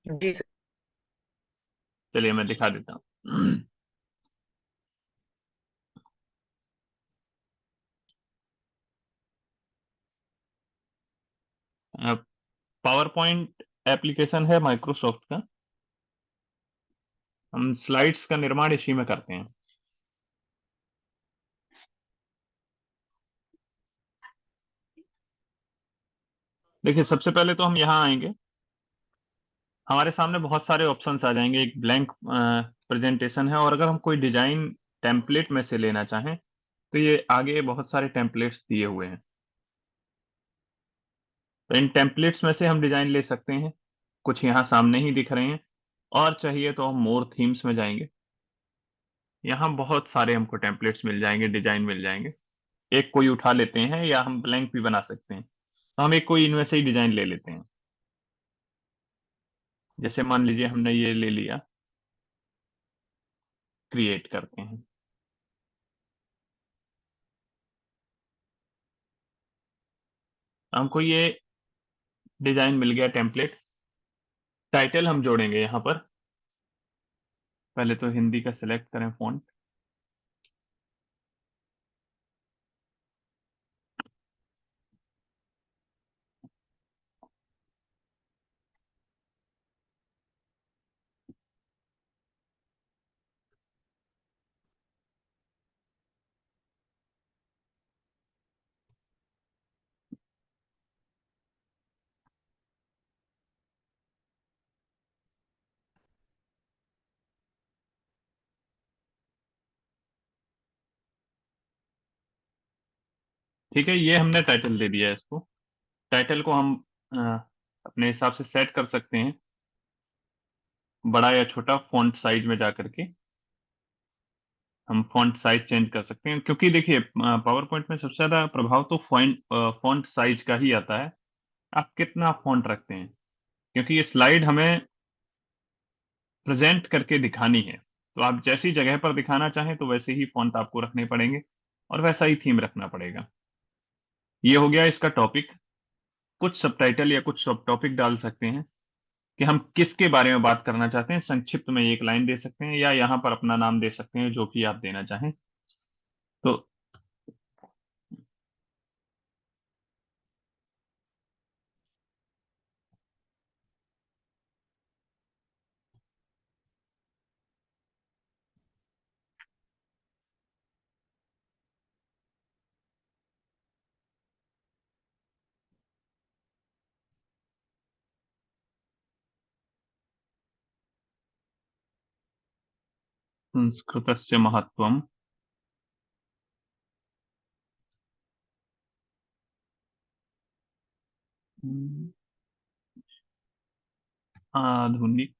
जी sir. चलिए मैं दिखा देता हूँ। पावर पॉइंट एप्लीकेशन है माइक्रोसॉफ्ट का। हम स्लाइड्स का निर्माण इसी में करते हैं। देखिए, सबसे पहले तो हम यहाँ आएंगे। हमारे सामने बहुत सारे ऑप्शंस आ जाएंगे। एक ब्लैंक प्रेजेंटेशन है, और अगर हम कोई डिजाइन टेम्पलेट में से लेना चाहें तो ये आगे बहुत सारे टेम्पलेट्स दिए हुए हैं। तो इन टेम्पलेट्स में से हम डिजाइन ले सकते हैं। कुछ यहाँ सामने ही दिख रहे हैं, और चाहिए तो हम मोर थीम्स में जाएंगे। यहाँ बहुत सारे हमको टेम्पलेट्स मिल जाएंगे, डिजाइन मिल जाएंगे। एक कोई उठा लेते हैं, या हम ब्लैंक भी बना सकते हैं। तो हम एक कोई इनमें से ही डिजाइन ले लेते हैं। जैसे मान लीजिए हमने ये ले लिया, क्रिएट करते हैं। हमको ये डिजाइन मिल गया, टेम्पलेट। टाइटल हम जोड़ेंगे यहाँ पर। पहले तो हिंदी का सिलेक्ट करें फॉन्ट। ठीक है, ये हमने टाइटल दे दिया है इसको। टाइटल को हम अ, अपने हिसाब से सेट कर सकते हैं, बड़ा या छोटा, फॉन्ट साइज में जा करके हम फॉन्ट साइज चेंज कर सकते हैं। क्योंकि देखिए, पावर पॉइंट में सबसे ज्यादा प्रभाव तो फॉन्ट साइज का ही आता है। आप कितना फॉन्ट रखते हैं, क्योंकि ये स्लाइड हमें प्रेजेंट करके दिखानी है। तो आप जैसी जगह पर दिखाना चाहें तो वैसे ही फॉन्ट आपको रखने पड़ेंगे, और वैसा ही थीम रखना पड़ेगा। ये हो गया इसका टॉपिक। कुछ सबटाइटल या कुछ सब टॉपिक डाल सकते हैं कि हम किसके बारे में बात करना चाहते हैं। संक्षिप्त में एक लाइन दे सकते हैं, या यहाँ पर अपना नाम दे सकते हैं, जो कि आप देना चाहें। तो संस्कृतस्य महत्वम् आधुनिक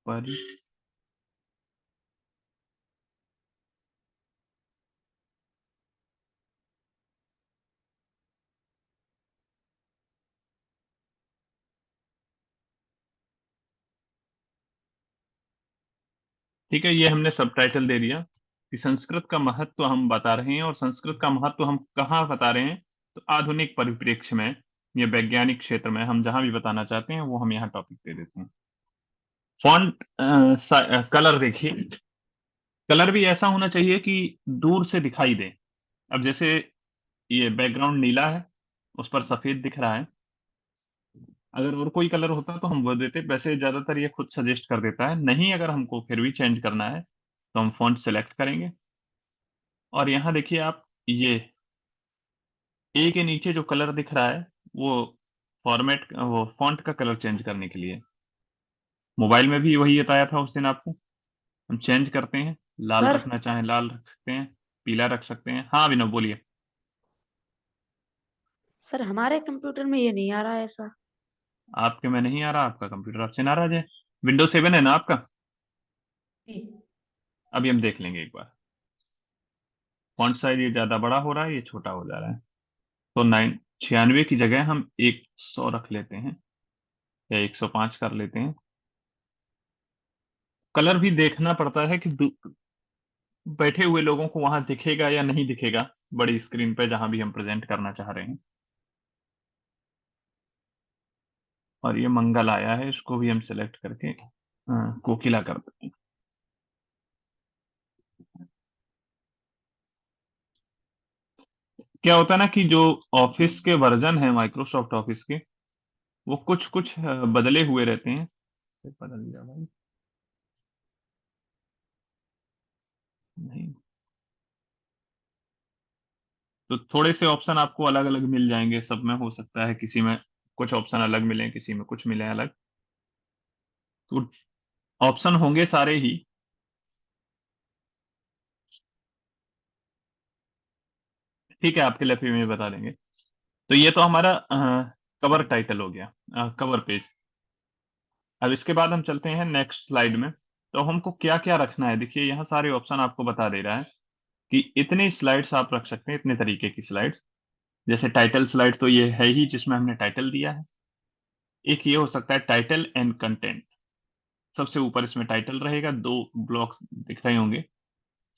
पर। ठीक है, ये हमने सबटाइटल दे दिया कि संस्कृत का महत्व हम बता रहे हैं, और संस्कृत का महत्व हम कहाँ बता रहे हैं। तो आधुनिक परिप्रेक्ष्य में या वैज्ञानिक क्षेत्र में हम जहां भी बताना चाहते हैं, वो हम यहाँ टॉपिक दे देते हैं। फॉन्ट कलर देखिए। कलर भी ऐसा होना चाहिए कि दूर से दिखाई दे। अब जैसे ये बैकग्राउंड नीला है, उस पर सफेद दिख रहा है। अगर और कोई कलर होता तो हम वो देते। वैसे ज्यादातर ये खुद सजेस्ट कर देता है। नहीं, अगर हमको फिर भी चेंज करना है तो हम फॉन्ट सेलेक्ट करेंगे। और यहाँ देखिए आप, ये ए के नीचे जो कलर दिख रहा है, वो फॉर्मेट, वो फॉन्ट का कलर चेंज करने के लिए। मोबाइल में भी वही बताया था उस दिन आपको। हम चेंज करते हैं। लाल सर रखना चाहें लाल रख सकते हैं, पीला रख सकते हैं। हाँ विनोद, बोलिए। सर हमारे कंप्यूटर में ये नहीं आ रहा है ऐसा। आपके में नहीं आ रहा? आपका कंप्यूटर आपसे नाराज है। विंडो 7 है ना आपका? जी। अभी हम देख लेंगे एक बार। फॉन्ट साइज ये ज्यादा बड़ा हो रहा है, ये छोटा हो जा रहा है। तो 96 की जगह हम 100 रख लेते हैं, या 105 कर लेते हैं। कलर भी देखना पड़ता है कि बैठे हुए लोगों को वहां दिखेगा या नहीं दिखेगा बड़ी स्क्रीन पे जहां भी हम प्रेजेंट करना चाह रहे हैं। और ये मंगल आया है, इसको भी हम सिलेक्ट करके कोकिला कर देते हैं। क्या होता है ना कि जो ऑफिस के वर्जन है माइक्रोसॉफ्ट ऑफिस के, वो कुछ कुछ बदले हुए रहते हैं। बदल दिया भाई। नहीं, तो थोड़े से ऑप्शन आपको अलग अलग मिल जाएंगे, सब में हो सकता है किसी में कुछ ऑप्शन अलग मिले, किसी में कुछ मिले अलग। तो ऑप्शन होंगे सारे ही। ठीक है, आपके लिए में बता देंगे। तो ये तो हमारा कवर टाइटल हो गया, कवर पेज। अब इसके बाद हम चलते हैं नेक्स्ट स्लाइड में। तो हमको क्या क्या रखना है, देखिए यहाँ सारे ऑप्शन आपको बता दे रहा है कि इतने स्लाइड्स आप रख सकते हैं, इतने तरीके की स्लाइड्स। जैसे टाइटल स्लाइड तो ये है ही, जिसमें हमने टाइटल दिया है। एक ये हो सकता है टाइटल एंड कंटेंट। सबसे ऊपर इसमें टाइटल रहेगा, दो ब्लॉक्स दिख रहे होंगे।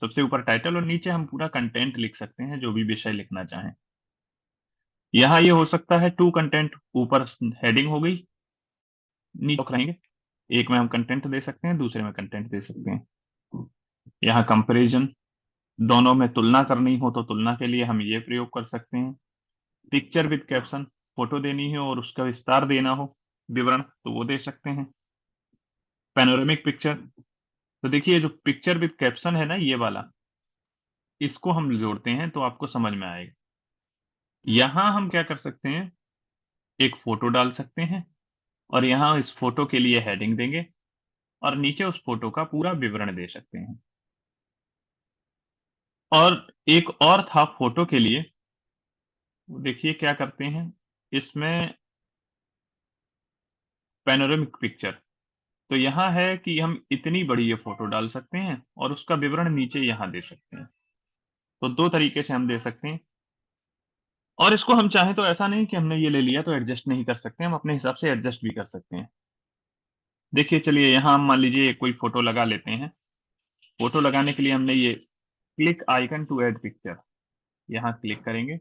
सबसे ऊपर टाइटल और नीचे हम पूरा कंटेंट लिख सकते हैं, जो भी विषय लिखना चाहें। यहाँ ये हो सकता है टू कंटेंट, ऊपर हेडिंग हो गई, नीचे block रहेंगे। एक में हम कंटेंट दे सकते हैं, दूसरे में कंटेंट दे सकते हैं। यहाँ कंपैरिजन, दोनों में तुलना करनी हो तो तुलना के लिए हम ये प्रयोग कर सकते हैं। पिक्चर विद कैप्शन, फोटो देनी है और उसका विस्तार देना हो, विवरण, तो वो दे सकते हैं। पैनोरेमिक पिक्चर, तो देखिए जो पिक्चर विद कैप्शन है ना ये वाला, इसको हम जोड़ते हैं तो आपको समझ में आएगा। यहां हम क्या कर सकते हैं, एक फोटो डाल सकते हैं और यहां इस फोटो के लिए हेडिंग देंगे और नीचे उस फोटो का पूरा विवरण दे सकते हैं। और एक और था फोटो के लिए, वो देखिए क्या करते हैं, इसमें पैनोरेमिक पिक्चर, तो यहां है कि हम इतनी बड़ी ये फोटो डाल सकते हैं और उसका विवरण नीचे यहां दे सकते हैं। तो दो तरीके से हम दे सकते हैं। और इसको हम चाहें तो ऐसा नहीं कि हमने ये ले लिया तो एडजस्ट नहीं कर सकते, हम अपने हिसाब से एडजस्ट भी कर सकते हैं। देखिए चलिए यहाँ हम मान लीजिए कोई फोटो लगा लेते हैं। फोटो लगाने के लिए हमने ये click icon to add picture, यहाँ क्लिक करेंगे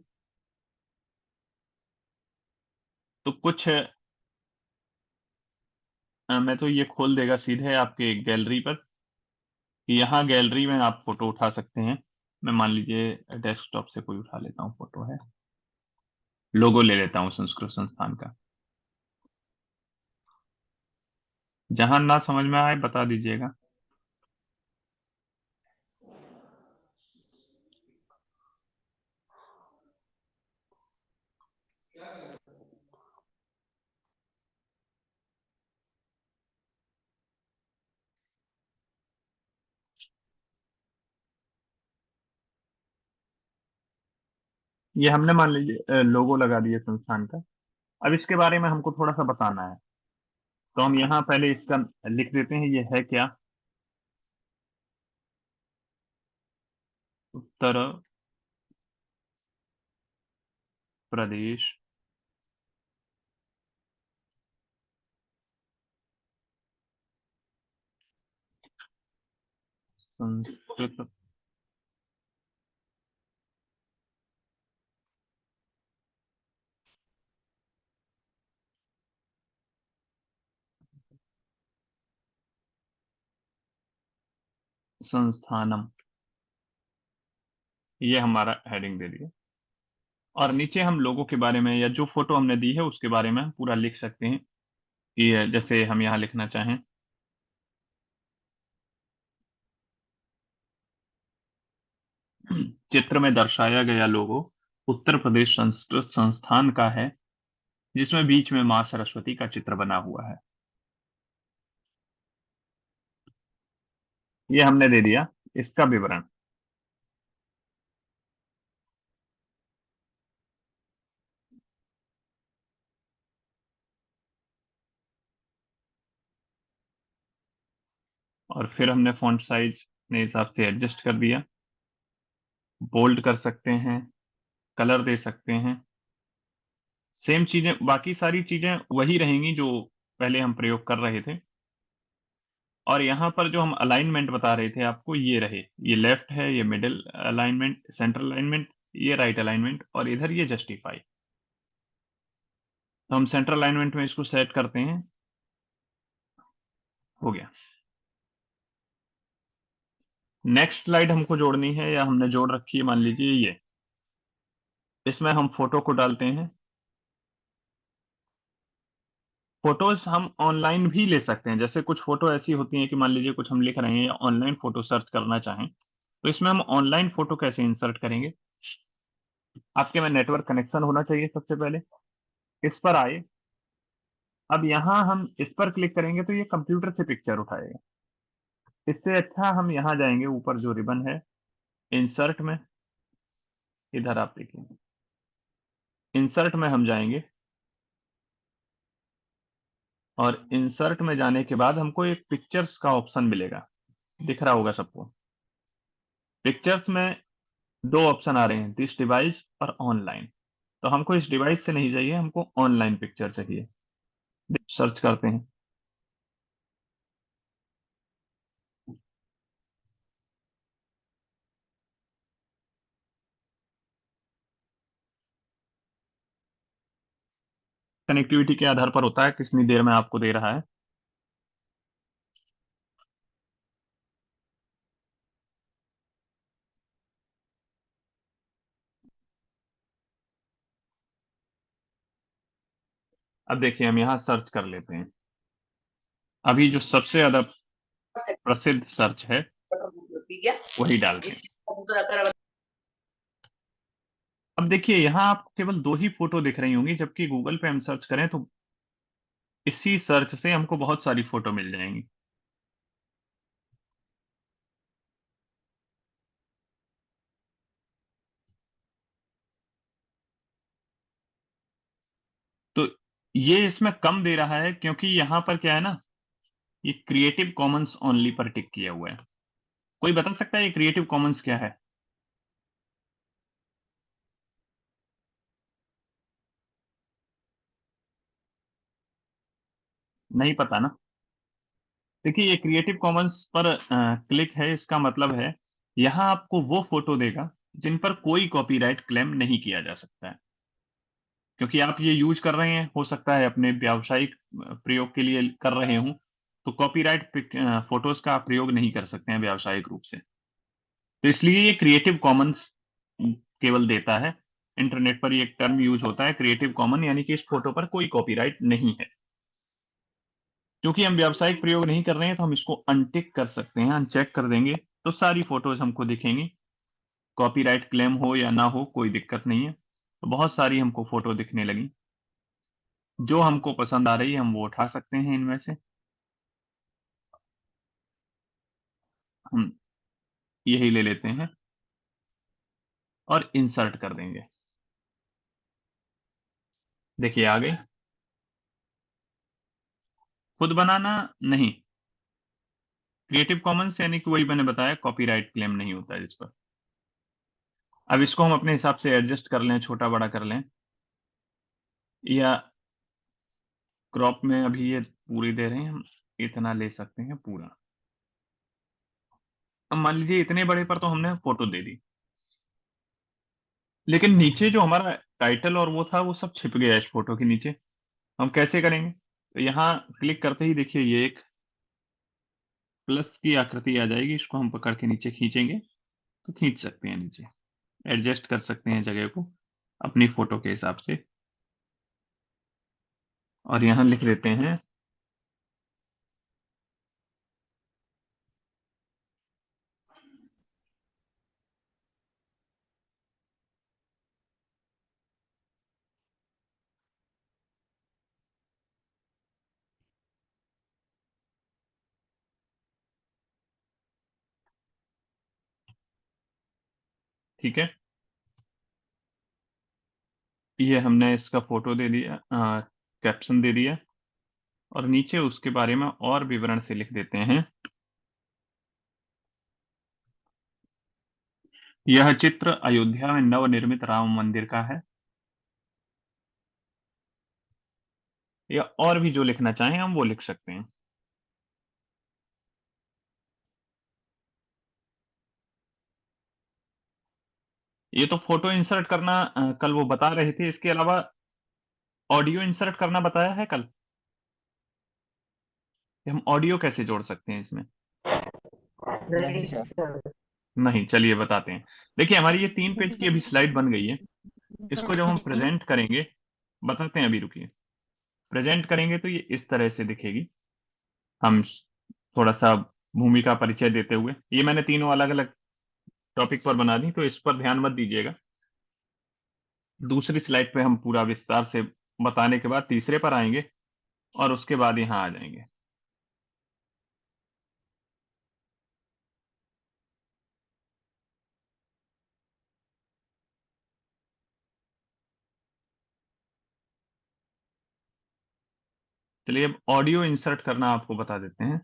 तो कुछ मैं तो ये खोल देगा सीधे आपके गैलरी पर, कि यहाँ गैलरी में आप फोटो उठा सकते हैं। मैं मान लीजिए डेस्कटॉप से कोई उठा लेता हूँ, फोटो है, लोगो ले लेता हूँ संस्कृत संस्थान का। जहां ना समझ में आए बता दीजिएगा। ये हमने मान लीजिए लोगो लगा दिया संस्थान का। अब इसके बारे में हमको थोड़ा सा बताना है, तो हम यहाँ पहले इसका लिख देते हैं, ये है क्या, उत्तर प्रदेश संस्कृत संस्थानम, ये हमारा हेडिंग दे दिया। और नीचे हम लोगों के बारे में या जो फोटो हमने दी है उसके बारे में हम पूरा लिख सकते हैं, कि जैसे हम यहाँ लिखना चाहें, चित्र में दर्शाया गया लोगो उत्तर प्रदेश संस्कृत संस्थान का है, जिसमें बीच में मां सरस्वती का चित्र बना हुआ है। ये हमने दे दिया इसका विवरण। और फिर हमने फॉन्ट साइज अपने हिसाब से एडजस्ट कर दिया, बोल्ड कर सकते हैं, कलर दे सकते हैं। सेम चीजें, बाकी सारी चीजें वही रहेंगी जो पहले हम प्रयोग कर रहे थे। और यहाँ पर जो हम अलाइनमेंट बता रहे थे आपको ये रहे, ये लेफ्ट है, ये मिडल अलाइनमेंट, सेंट्रल अलाइनमेंट, ये राइट अलाइनमेंट और इधर ये जस्टिफाई। तो हम सेंट्रल अलाइनमेंट में इसको सेट करते हैं, हो गया। नेक्स्ट स्लाइड हमको जोड़नी है या हमने जोड़ रखी है, मान लीजिए ये, इसमें हम फोटो को डालते हैं। फोटोज हम ऑनलाइन भी ले सकते हैं, जैसे कुछ फोटो ऐसी होती हैं कि मान लीजिए कुछ हम लिख रहे हैं या ऑनलाइन फोटो सर्च करना चाहें, तो इसमें हम ऑनलाइन फोटो कैसे इंसर्ट करेंगे। आपके में नेटवर्क कनेक्शन होना चाहिए सबसे पहले। इस पर आए, अब यहाँ हम इस पर क्लिक करेंगे तो ये कंप्यूटर से पिक्चर उठाएगा। इससे अच्छा हम यहाँ जाएंगे, ऊपर जो रिबन है इंसर्ट में, इधर आप देखिए, इंसर्ट में हम जाएंगे और इंसर्ट में जाने के बाद हमको एक पिक्चर्स का ऑप्शन मिलेगा, दिख रहा होगा सबको। पिक्चर्स में दो ऑप्शन आ रहे हैं, दिस डिवाइस और ऑनलाइन। तो हमको इस डिवाइस से नहीं चाहिए, हमको ऑनलाइन पिक्चर चाहिए। सर्च करते हैं, कनेक्टिविटी के आधार पर होता है कितनी देर में आपको दे रहा है। अब देखिए हम यहाँ सर्च कर लेते हैं, अभी जो सबसे ज्यादा प्रसिद्ध सर्च है वही डालते हैं। अब देखिए यहाँ आपको केवल दो ही फोटो दिख रही होंगी, जबकि गूगल पे हम सर्च करें तो इसी सर्च से हमको बहुत सारी फोटो मिल जाएंगी। तो ये इसमें कम दे रहा है क्योंकि यहाँ पर क्या है ना, ये क्रिएटिव कॉमन्स ओनली पर टिक किया हुआ है। कोई बता सकता है ये क्रिएटिव कॉमन्स क्या है? नहीं पता ना। देखिए ये क्रिएटिव कॉमन्स पर क्लिक है, इसका मतलब है यहाँ आपको वो फोटो देगा जिन पर कोई कॉपीराइट क्लेम नहीं किया जा सकता है। क्योंकि आप ये यूज कर रहे हैं, हो सकता है अपने व्यावसायिक प्रयोग के लिए कर रहे हों, तो कॉपीराइट फोटोज का आप प्रयोग नहीं कर सकते हैं व्यावसायिक रूप से। तो इसलिए ये क्रिएटिव कॉमन्स केवल देता है। इंटरनेट पर ये एक टर्म यूज होता है क्रिएटिव कॉमन, यानी कि इस फोटो पर कोई कॉपीराइट नहीं है। क्योंकि हम व्यावसायिक प्रयोग नहीं कर रहे हैं तो हम इसको अनटिक कर सकते हैं, अनचेक कर देंगे तो सारी फोटोज हमको दिखेंगी। कॉपीराइट क्लेम हो या ना हो कोई दिक्कत नहीं है। तो बहुत सारी हमको फोटो दिखने लगी, जो हमको पसंद आ रही है हम वो उठा सकते हैं इनमें से। हम यही ले लेते हैं और इंसर्ट कर देंगे। देखिए आ गई। खुद बनाना नहीं, क्रिएटिव कॉमन्स यानी कि वही मैंने बताया, कॉपीराइट क्लेम नहीं होता है इस पर। अब इसको हम अपने हिसाब से एडजस्ट कर लें, छोटा बड़ा कर लें, या क्रॉप में अभी ये पूरी दे रहे हैं, हम इतना ले सकते हैं पूरा। अब मान लीजिए इतने बड़े पर तो हमने फोटो दे दी, लेकिन नीचे जो हमारा टाइटल और वो था वो सब छिप गया इस फोटो के नीचे। हम कैसे करेंगे? तो यहाँ क्लिक करते ही देखिए ये एक प्लस की आकृति आ जाएगी, इसको हम पकड़ के नीचे खींचेंगे तो खींच सकते हैं नीचे, एडजस्ट कर सकते हैं जगह को अपनी फोटो के हिसाब से। और यहाँ लिख देते हैं, ठीक है, ये हमने इसका फोटो दे दिया, कैप्शन दे दिया, और नीचे उसके बारे में और विवरण से लिख देते हैं। यह चित्र अयोध्या में नवनिर्मित राम मंदिर का है। या और भी जो लिखना चाहें हम वो लिख सकते हैं। ये तो फोटो इंसर्ट करना कल वो बता रहे थे, इसके अलावा ऑडियो इंसर्ट करना बताया है कल? कि हम ऑडियो कैसे जोड़ सकते हैं इसमें? नहीं सर। नहीं, चलिए बताते हैं। देखिए हमारी ये 3 पेज की अभी स्लाइड बन गई है। इसको जब हम प्रेजेंट करेंगे, बताते हैं, अभी रुकिए। प्रेजेंट करेंगे तो ये इस तरह से दिखेगी। हम थोड़ा-सा भूमिका परिचय देते हुए, ये मैंने तीनों अलग-अलग टॉपिक पर बना दी, तो इस पर ध्यान मत दीजिएगा। दूसरी स्लाइड पे हम पूरा विस्तार से बताने के बाद तीसरे पर आएँगे और उसके बाद यहाँ आ जाएँगे। चलिए अब ऑडियो इंसर्ट करना आपको बता देते हैं।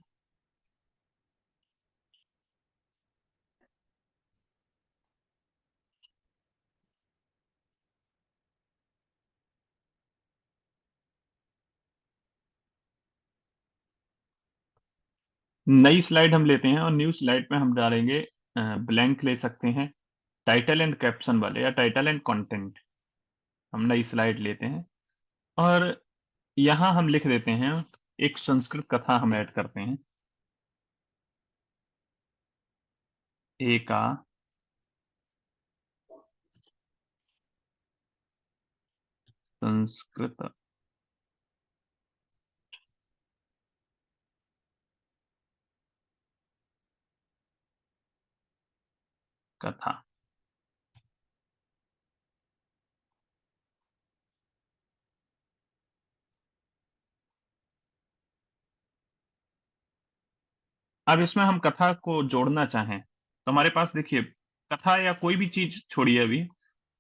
नई स्लाइड हम लेते हैं और न्यू स्लाइड में हम डालेंगे ब्लैंक ले सकते हैं, टाइटल एंड कैप्शन वाले या टाइटल एंड कंटेंट। हम नई स्लाइड लेते हैं और यहाँ हम लिख देते हैं, एक संस्कृत कथा हम ऐड करते हैं। एका संस्कृत कथा। अब इसमें हम कथा को जोड़ना चाहें तो हमारे पास देखिए, कथा या कोई भी चीज छोड़िए, अभी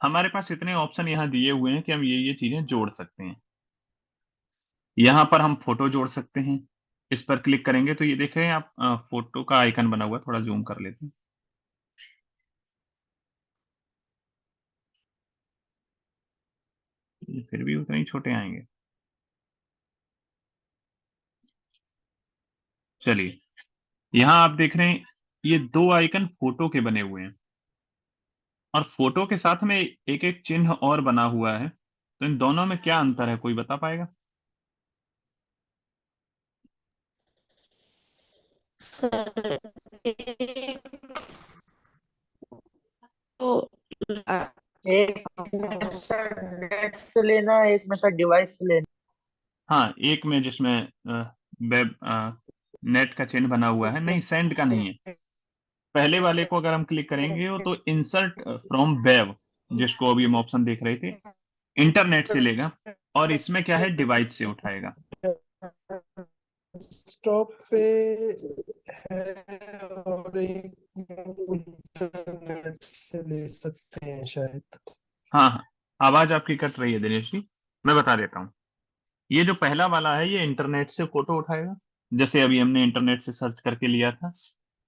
हमारे पास इतने ऑप्शन यहाँ दिए हुए हैं कि हम ये चीजें जोड़ सकते हैं। यहाँ पर हम फोटो जोड़ सकते हैं। इस पर क्लिक करेंगे तो ये देख रहे हैं आप, फोटो का आइकन बना हुआ है। थोड़ा जूम कर लेते हैं। ये फिर भी उतने ही छोटे आएंगे। चलिए, यहाँ आप देख रहे हैं ये 2 आइकन फोटो के बने हुए हैं और फोटो के साथ में एक एक चिन्ह और बना हुआ है। तो इन दोनों में क्या अंतर है, कोई बता पाएगा? सर एक तो एक में सर नेट से लेना, एक में सर डिवाइस से लेना। हाँ, एक में जिसमें वेब नेट का चिन्ह बना हुआ है, नहीं सेंड का नहीं है। पहले वाले को अगर हम क्लिक करेंगे वो तो इंसर्ट फ्रॉम वेब, जिसको अभी हम ऑप्शन देख रहे थे, इंटरनेट से लेगा और इसमें क्या है, डिवाइस से उठाएगा। स्टॉप पे है और एक इंटरनेट से ले सकते हैं शायद। हाँ हाँ, आवाज आपकी कट रही है दिनेश जी, मैं बता देता हूँ। ये जो पहला वाला है ये इंटरनेट से फोटो उठाएगा, जैसे अभी हमने इंटरनेट से सर्च करके लिया था।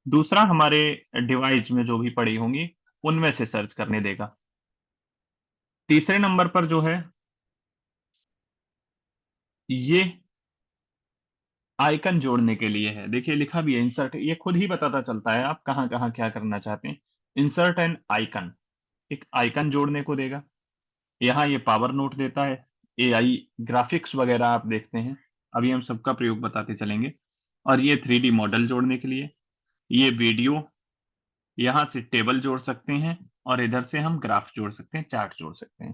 दूसरा हमारे डिवाइस में जो भी पड़ी होंगी उनमें से सर्च करने देगा। तीसरे नंबर पर जो है ये आइकन जोड़ने के लिए है। देखिए लिखा भी है इंसर्ट, ये खुद ही बताता चलता है आप कहाँ कहाँ क्या करना चाहते हैं। इंसर्ट एन आइकन, एक आइकन जोड़ने को देगा। यहाँ ये पावर नोट देता है, एआई ग्राफिक्स वगैरह आप देखते हैं, अभी हम सबका प्रयोग बताते चलेंगे। और ये 3D मॉडल जोड़ने के लिए, ये वीडियो, यहाँ से टेबल जोड़ सकते हैं और इधर से हम ग्राफ जोड़ सकते हैं, चार्ट जोड़ सकते हैं।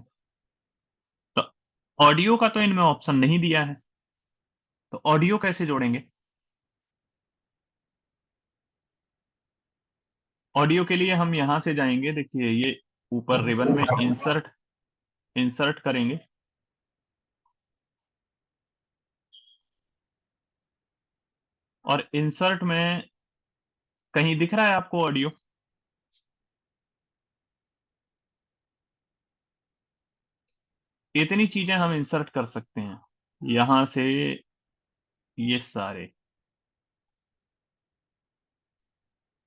तो ऑडियो का तो इनमें ऑप्शन नहीं दिया है, तो ऑडियो कैसे जोड़ेंगे? ऑडियो के लिए हम यहाँ से जाएंगे, देखिए ये ऊपर रिबन में इंसर्ट, इंसर्ट करेंगे और इंसर्ट में कहीं दिख रहा है आपको ऑडियो? इतनी चीजें हम इंसर्ट कर सकते हैं यहां से, ये सारे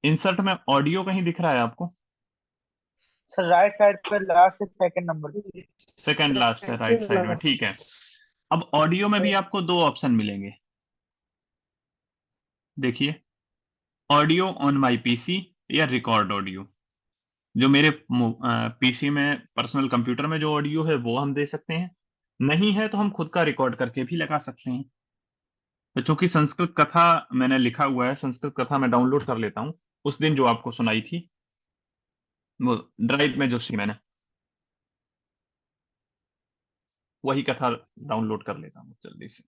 इंसर्ट में ऑडियो कहीं दिख रहा है आपको? सर राइट साइड पे लास्ट से सेकंड नंबर। सेकंड लास्ट है राइट साइड में, ठीक है। अब ऑडियो में भी आपको 2 ऑप्शन मिलेंगे। देखिए, ऑडियो ऑन माई पीसी या रिकॉर्ड ऑडियो। जो मेरे पीसी में, पर्सनल कंप्यूटर में जो ऑडियो है वो हम दे सकते हैं, नहीं है तो हम खुद का रिकॉर्ड करके भी लगा सकते हैं। तो चूंकि संस्कृत कथा मैंने लिखा हुआ है, संस्कृत कथा मैं डाउनलोड कर लेता हूँ, उस दिन जो आपको सुनाई थी वो ड्राइव में जो सी मैंने, वही कथा डाउनलोड कर लेता हूँ जल्दी से।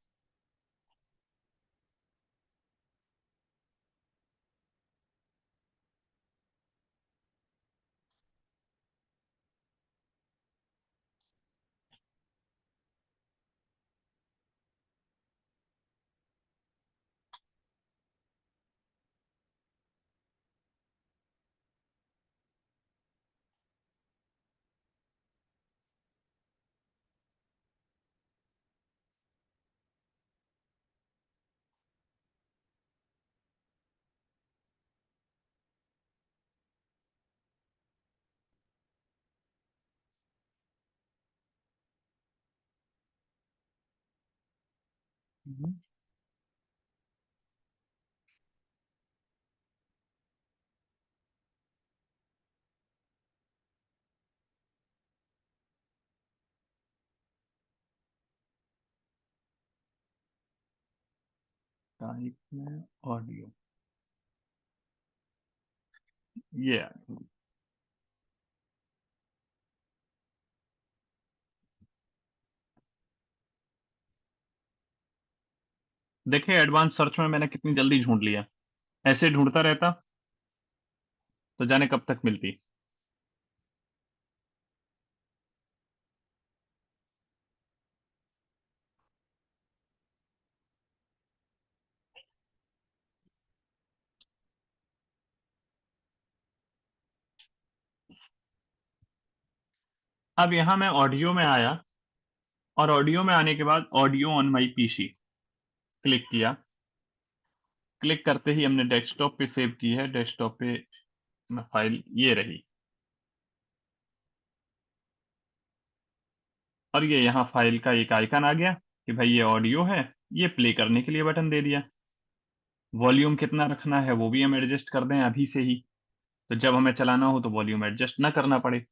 टाइप में ऑडियो, ये देखिए एडवांस सर्च में मैंने कितनी जल्दी ढूंढ लिया। ऐसे ढूंढता रहता तो जाने कब तक मिलती। अब यहां मैं ऑडियो में आया, और ऑडियो में आने के बाद audio on my PC click किया। क्लिक करते ही हमने डेस्कटॉप पे सेव की है, डेस्कटॉप पे फाइल ये रही, और ये यहाँ फाइल का एक आइकन आ गया कि भाई ये ऑडियो है। ये प्ले करने के लिए बटन दे दिया। वॉल्यूम कितना रखना है वो भी हम एडजस्ट कर दें अभी से ही, तो जब हमें चलाना हो तो वॉल्यूम एडजस्ट ना करना पड़े।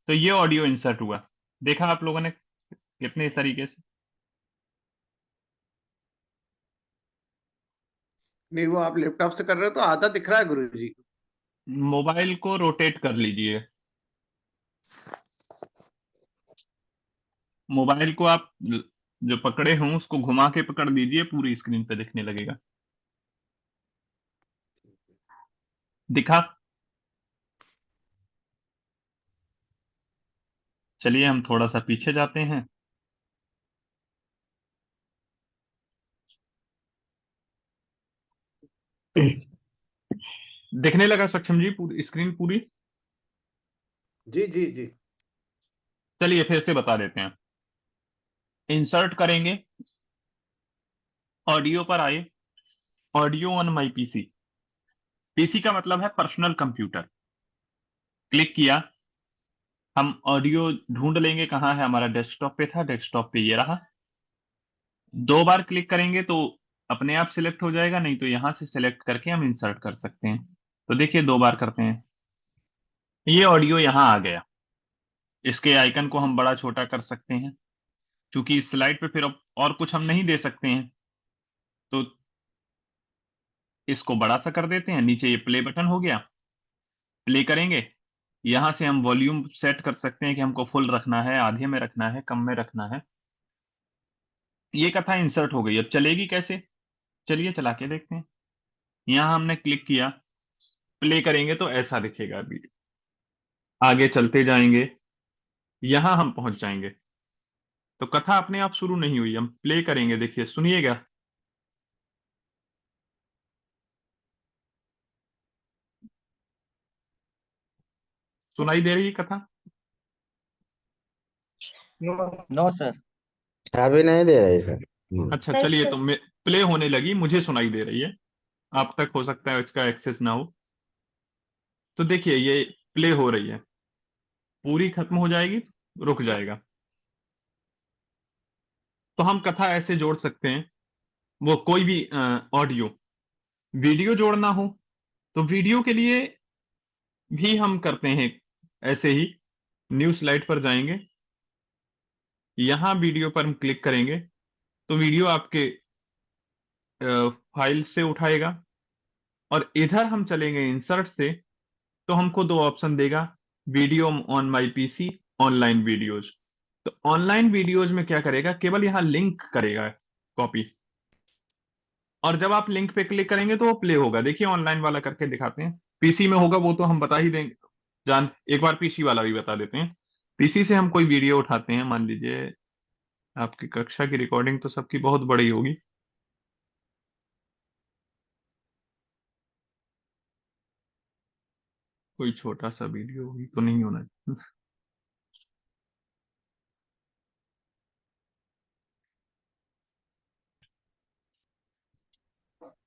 तो ये ऑडियो इंसर्ट हुआ, देखा आप लोगों ने कितने तरीके से। नहीं, वो आप लैपटॉप से कर रहे हो तो आधा दिख रहा है गुरुजी। मोबाइल को रोटेट कर लीजिए, मोबाइल को आप जो पकड़े हों उसको घुमा के पकड़ लीजिए, पूरी स्क्रीन पे दिखने लगेगा। दिखा? चलिए हम थोड़ा सा पीछे जाते हैं। दिखने लगा सक्षम जी पूरी स्क्रीन पूरी? जी जी जी। चलिए फिर से बता देते हैं। इंसर्ट करेंगे, ऑडियो पर आए, audio on my PC, PC का मतलब है पर्सनल कंप्यूटर। क्लिक किया, हम ऑडियो ढूंढ लेंगे कहाँ है, हमारा डेस्कटॉप पे था, डेस्कटॉप पे ये रहा। 2 बार क्लिक करेंगे तो अपने आप सिलेक्ट हो जाएगा, नहीं तो यहां से सिलेक्ट करके हम इंसर्ट कर सकते हैं। तो देखिए 2 बार करते हैं, ये ऑडियो यहाँ आ गया। इसके आइकन को हम बड़ा छोटा कर सकते हैं, क्योंकि इस स्लाइड पे फिर अब और कुछ हम नहीं दे सकते हैं, तो इसको बड़ा सा कर देते हैं। नीचे ये प्ले बटन हो गया, प्ले करेंगे। यहां से हम वॉल्यूम सेट कर सकते हैं कि हमको फुल रखना है, आधे में रखना है, कम में रखना है। ये कथा इंसर्ट हो गई, अब चलेगी कैसे, चलिए चला के देखते हैं। यहां हमने क्लिक किया, प्ले करेंगे तो ऐसा दिखेगा वीडियो। आगे चलते जाएंगे, यहां हम पहुंच जाएंगे तो कथा अपने आप शुरू नहीं हुई। हम प्ले करेंगे, देखिए सुनिएगा। सुनाई दे रही है कथा? No sir. अभी नहीं दे रही सर। अच्छा नहीं चलिए, सर। तो प्ले होने लगी, मुझे सुनाई दे रही है, आप तक हो सकता है इसका एक्सेस ना हो। तो देखिए ये प्ले हो रही है, पूरी खत्म हो जाएगी, रुक जाएगा। तो हम कथा ऐसे जोड़ सकते हैं, वो कोई भी ऑडियो। वीडियो जोड़ना हो तो वीडियो के लिए भी हम करते हैं ऐसे ही। न्यू स्लाइड पर जाएंगे, यहाँ वीडियो पर हम क्लिक करेंगे तो वीडियो आपके फाइल से उठाएगा, और इधर हम चलेंगे इंसर्ट से तो हमको दो ऑप्शन देगा, video on my PC, online videos. तो ऑनलाइन वीडियोज में क्या करेगा, केवल यहाँ लिंक करेगा कॉपी, और जब आप लिंक पे क्लिक करेंगे तो वो प्ले होगा। देखिए ऑनलाइन वाला करके दिखाते हैं, पीसी में होगा वो तो हम बता ही देंगे, जान एक बार पीसी वाला भी बता देते हैं। पीसी से हम कोई वीडियो उठाते हैं, मान लीजिए आपकी कक्षा की रिकॉर्डिंग तो सबकी बहुत बड़ी होगी, कोई छोटा सा वीडियो भी तो नहीं होना चाहिए।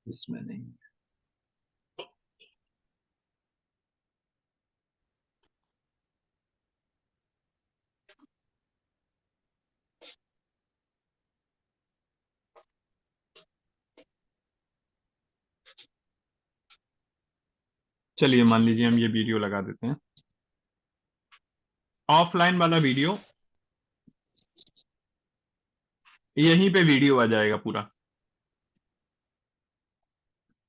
इसमें नहीं, चलिए मान लीजिए हम ये वीडियो लगा देते हैं, ऑफलाइन वाला वीडियो, यहीं पे वीडियो आ जाएगा पूरा।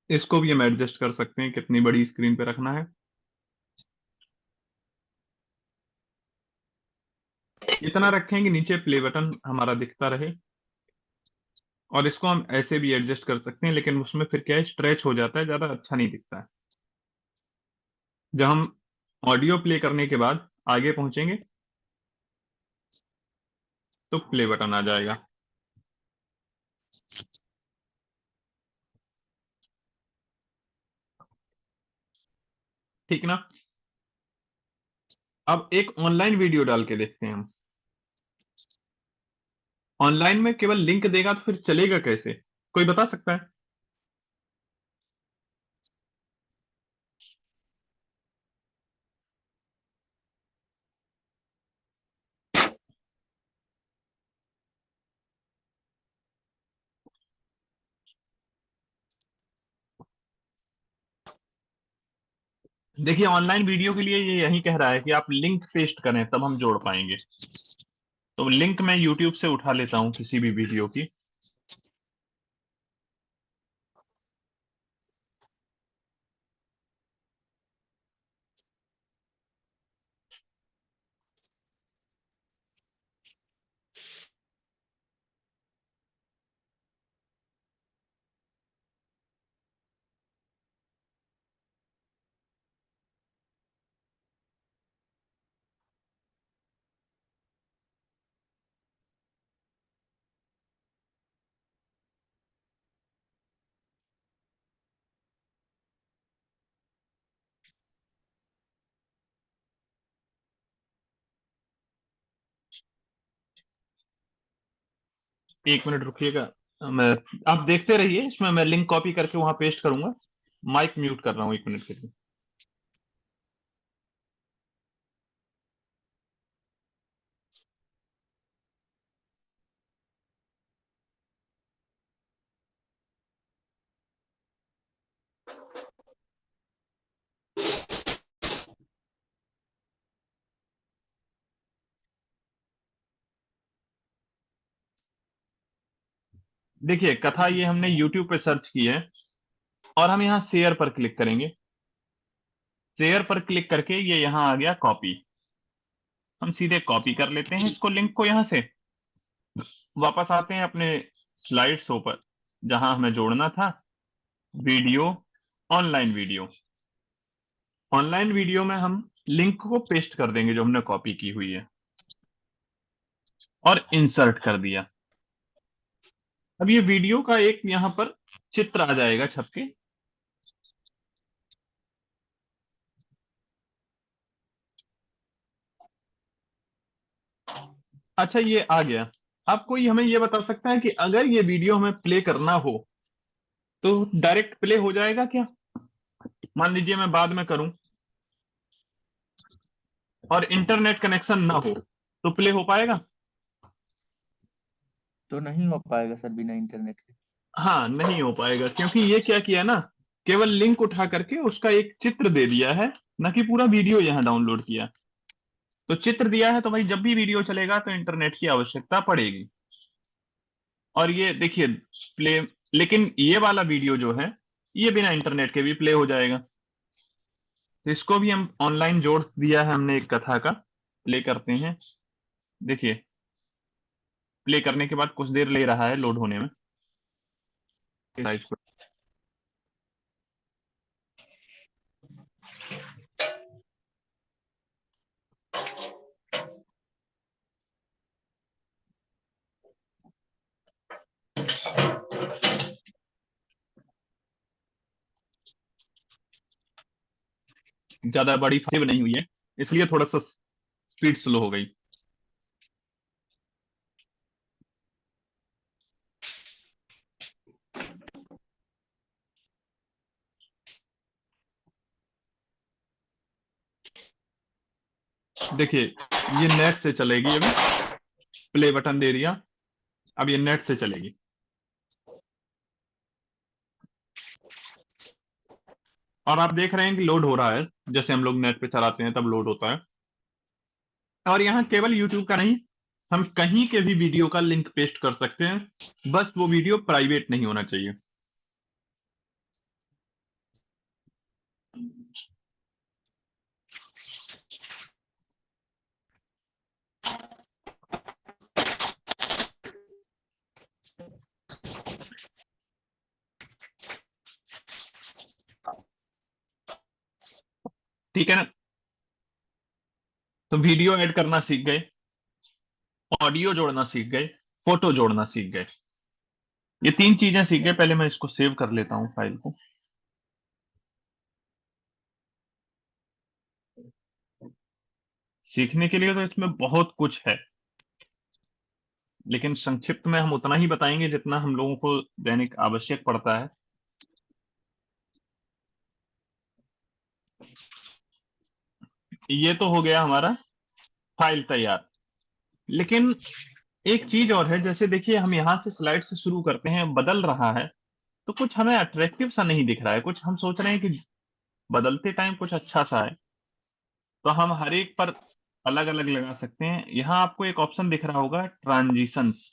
इसको भी हम एडजस्ट कर सकते हैं कितनी बड़ी स्क्रीन पे रखना है, इतना रखें कि नीचे प्ले बटन हमारा दिखता रहे। और इसको हम ऐसे भी एडजस्ट कर सकते हैं, लेकिन उसमें फिर क्या है, स्ट्रेच हो जाता है, ज्यादा अच्छा नहीं दिखता है। जब हम ऑडियो प्ले करने के बाद आगे पहुंचेंगे तो प्ले बटन आ जाएगा। ठीक ना। अब एक ऑनलाइन वीडियो डाल के देखते हैं हम। ऑनलाइन में केवल लिंक देगा तो फिर चलेगा कैसे, कोई बता सकता है? देखिए ऑनलाइन वीडियो के लिए ये यही कह रहा है कि आप लिंक पेस्ट करें तब हम जोड़ पाएंगे। तो लिंक मैं यूट्यूब से उठा लेता हूं किसी भी वीडियो की। एक मिनट रुकिएगा, मैं, आप देखते रहिए, इसमें मैं लिंक कॉपी करके वहां पेस्ट करूंगा। माइक म्यूट कर रहा हूं 1 मिनट के लिए। देखिए कथा ये हमने यूट्यूब पे सर्च की है, और हम यहाँ शेयर पर क्लिक करेंगे। शेयर पर क्लिक करके ये यहाँ आ गया कॉपी, हम सीधे कॉपी कर लेते हैं इसको, लिंक को। यहाँ से वापस आते हैं अपने स्लाइड शो पर जहां हमें जोड़ना था, video, online video. Online video में हम लिंक को पेस्ट कर देंगे जो हमने कॉपी की हुई है, और इंसर्ट कर दिया। अब ये वीडियो का एक यहां पर चित्र आ जाएगा छपके। अच्छा ये आ गया। अब कोई हमें ये बता सकता है कि अगर ये वीडियो हमें प्ले करना हो तो डायरेक्ट प्ले हो जाएगा क्या? मान लीजिए मैं बाद में करूं और इंटरनेट कनेक्शन ना हो तो प्ले हो पाएगा? तो नहीं हो पाएगा सर बिना इंटरनेट के। हाँ नहीं हो पाएगा, क्योंकि ये क्या किया ना, केवल लिंक उठा करके उसका एक चित्र दे दिया है ना कि पूरा वीडियो यहाँ डाउनलोड किया। तो चित्र दिया है तो भाई जब भी वीडियो चलेगा तो इंटरनेट की आवश्यकता पड़ेगी। और ये देखिए प्ले, लेकिन ये वाला वीडियो जो है ये बिना इंटरनेट के भी प्ले हो जाएगा। तो इसको भी हम ऑनलाइन जोड़ दिया है हमने एक कथा का। प्ले करते हैं, देखिए प्ले करने के बाद कुछ देर ले रहा है लोड होने में। ज्यादा बड़ी सेव नहीं हुई है इसलिए थोड़ा सा स्पीड स्लो हो गई। देखिए ये नेट से चलेगी, अभी प्ले बटन दे दिया, अब ये नेट से चलेगी। और आप देख रहे हैं कि लोड हो रहा है, जैसे हम लोग नेट पे चलाते हैं तब लोड होता है। और यहाँ केवल यूट्यूब का नहीं, हम कहीं के भी वीडियो का लिंक पेस्ट कर सकते हैं, बस वो वीडियो प्राइवेट नहीं होना चाहिए। ठीक है ना। तो वीडियो ऐड करना सीख गए, ऑडियो जोड़ना सीख गए, फोटो जोड़ना सीख गए, ये 3 चीजें सीख गए। पहले मैं इसको सेव कर लेता हूं फाइल को। सीखने के लिए तो इसमें बहुत कुछ है, लेकिन संक्षिप्त में हम उतना ही बताएंगे जितना हम लोगों को दैनिक आवश्यक पड़ता है। ये तो हो गया हमारा फाइल तैयार। लेकिन एक चीज और है, जैसे देखिए हम यहां से स्लाइड से शुरू करते हैं, बदल रहा है तो कुछ हमें अट्रैक्टिव सा नहीं दिख रहा है, कुछ हम सोच रहे हैं कि बदलते टाइम कुछ अच्छा सा है, तो हम हर एक पर अलग अलग लगा सकते हैं। यहाँ आपको एक ऑप्शन दिख रहा होगा ट्रांजिशंस।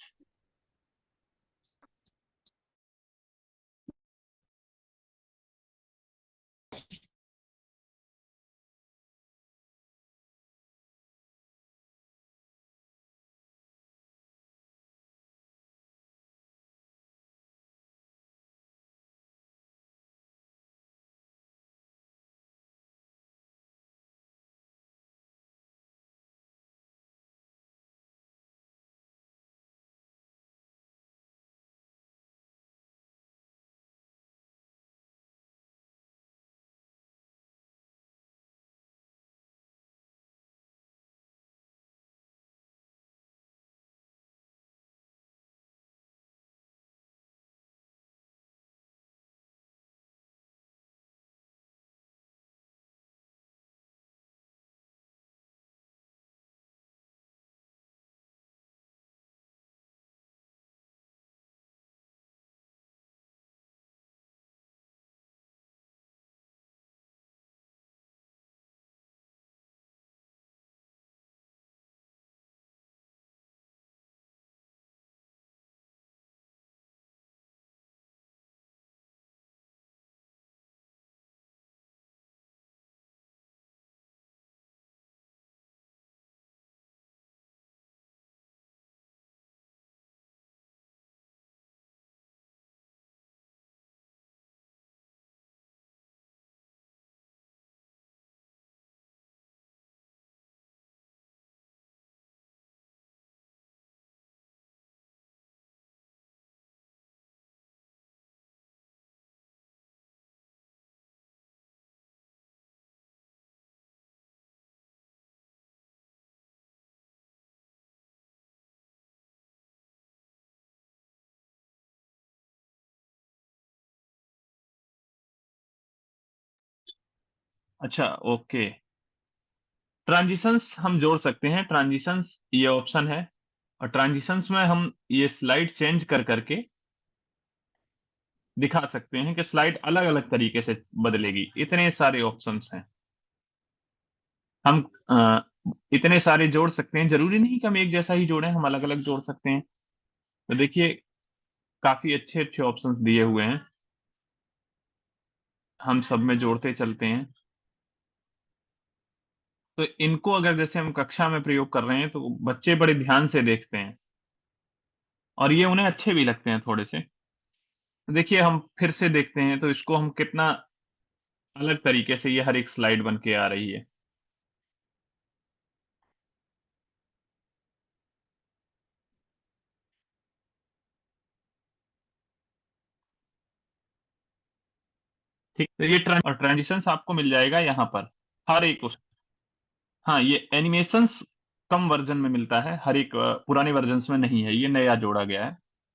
अच्छा ओके, ट्रांजिशंस हम जोड़ सकते हैं। ट्रांजिशंस ये ऑप्शन है, और ट्रांजिशंस में हम ये स्लाइड चेंज कर करके दिखा सकते हैं कि स्लाइड अलग अलग तरीके से बदलेगी। इतने सारे ऑप्शंस हैं। हम इतने सारे जोड़ सकते हैं, जरूरी नहीं कि हम एक जैसा ही जोड़ें, हम अलग अलग जोड़ सकते हैं। तो देखिए काफी अच्छे अच्छे ऑप्शंस दिए हुए हैं, हम सब में जोड़ते चलते हैं। तो इनको अगर जैसे हम कक्षा में प्रयोग कर रहे हैं तो बच्चे बड़े ध्यान से देखते हैं और ये उन्हें अच्छे भी लगते हैं थोड़े से। तो देखिए हम फिर से देखते हैं तो इसको हम कितना अलग तरीके से ये हर एक स्लाइड बन के आ रही है। ठीक, तो ये ट्रांजिशंस आपको मिल जाएगा यहाँ पर हर एक हाँ, ये एनिमेशंस कम वर्जन में मिलता है, हर एक पुराने वर्जन्स में नहीं है, ये नया जोड़ा गया है।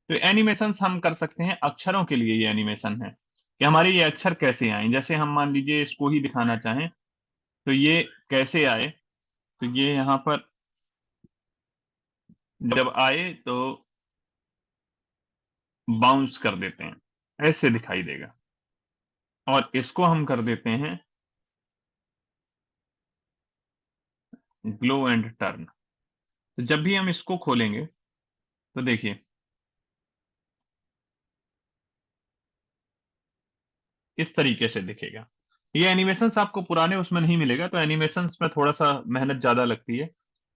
तो एनिमेशंस हम कर सकते हैं, अक्षरों के लिए ये एनिमेशन है कि हमारे ये अक्षर कैसे आए। जैसे हम मान लीजिए इसको ही दिखाना चाहें तो ये कैसे आए, तो ये यहाँ पर जब आए तो बाउंस कर देते हैं, ऐसे दिखाई देगा। और इसको हम कर देते हैं ग्लो एंड टर्न। तो जब भी हम इसको खोलेंगे तो देखिए इस तरीके से दिखेगा। ये एनिमेशंस आपको पुराने उसमें नहीं मिलेगा, तो एनिमेशंस में थोड़ा सा मेहनत ज्यादा लगती है।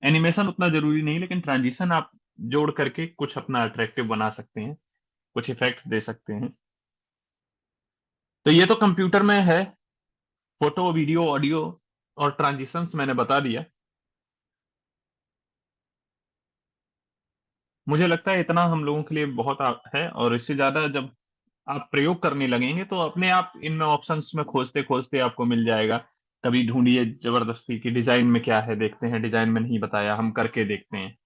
एनिमेशन उतना जरूरी नहीं, लेकिन ट्रांजिशन आप जोड़ करके कुछ अपना अट्रैक्टिव बना सकते हैं, कुछ इफेक्ट्स दे सकते हैं। तो ये तो कंप्यूटर में है, फोटो वीडियो ऑडियो और ट्रांजिशंस मैंने बता दिया। मुझे लगता है इतना हम लोगों के लिए बहुत है, और इससे ज्यादा जब आप प्रयोग करने लगेंगे तो अपने आप इन ऑप्शंस में खोजते खोजते आपको मिल जाएगा। कभी ढूंढिए जबरदस्ती की डिजाइन में क्या है, देखते हैं डिजाइन में नहीं बताया, हम करके देखते हैं।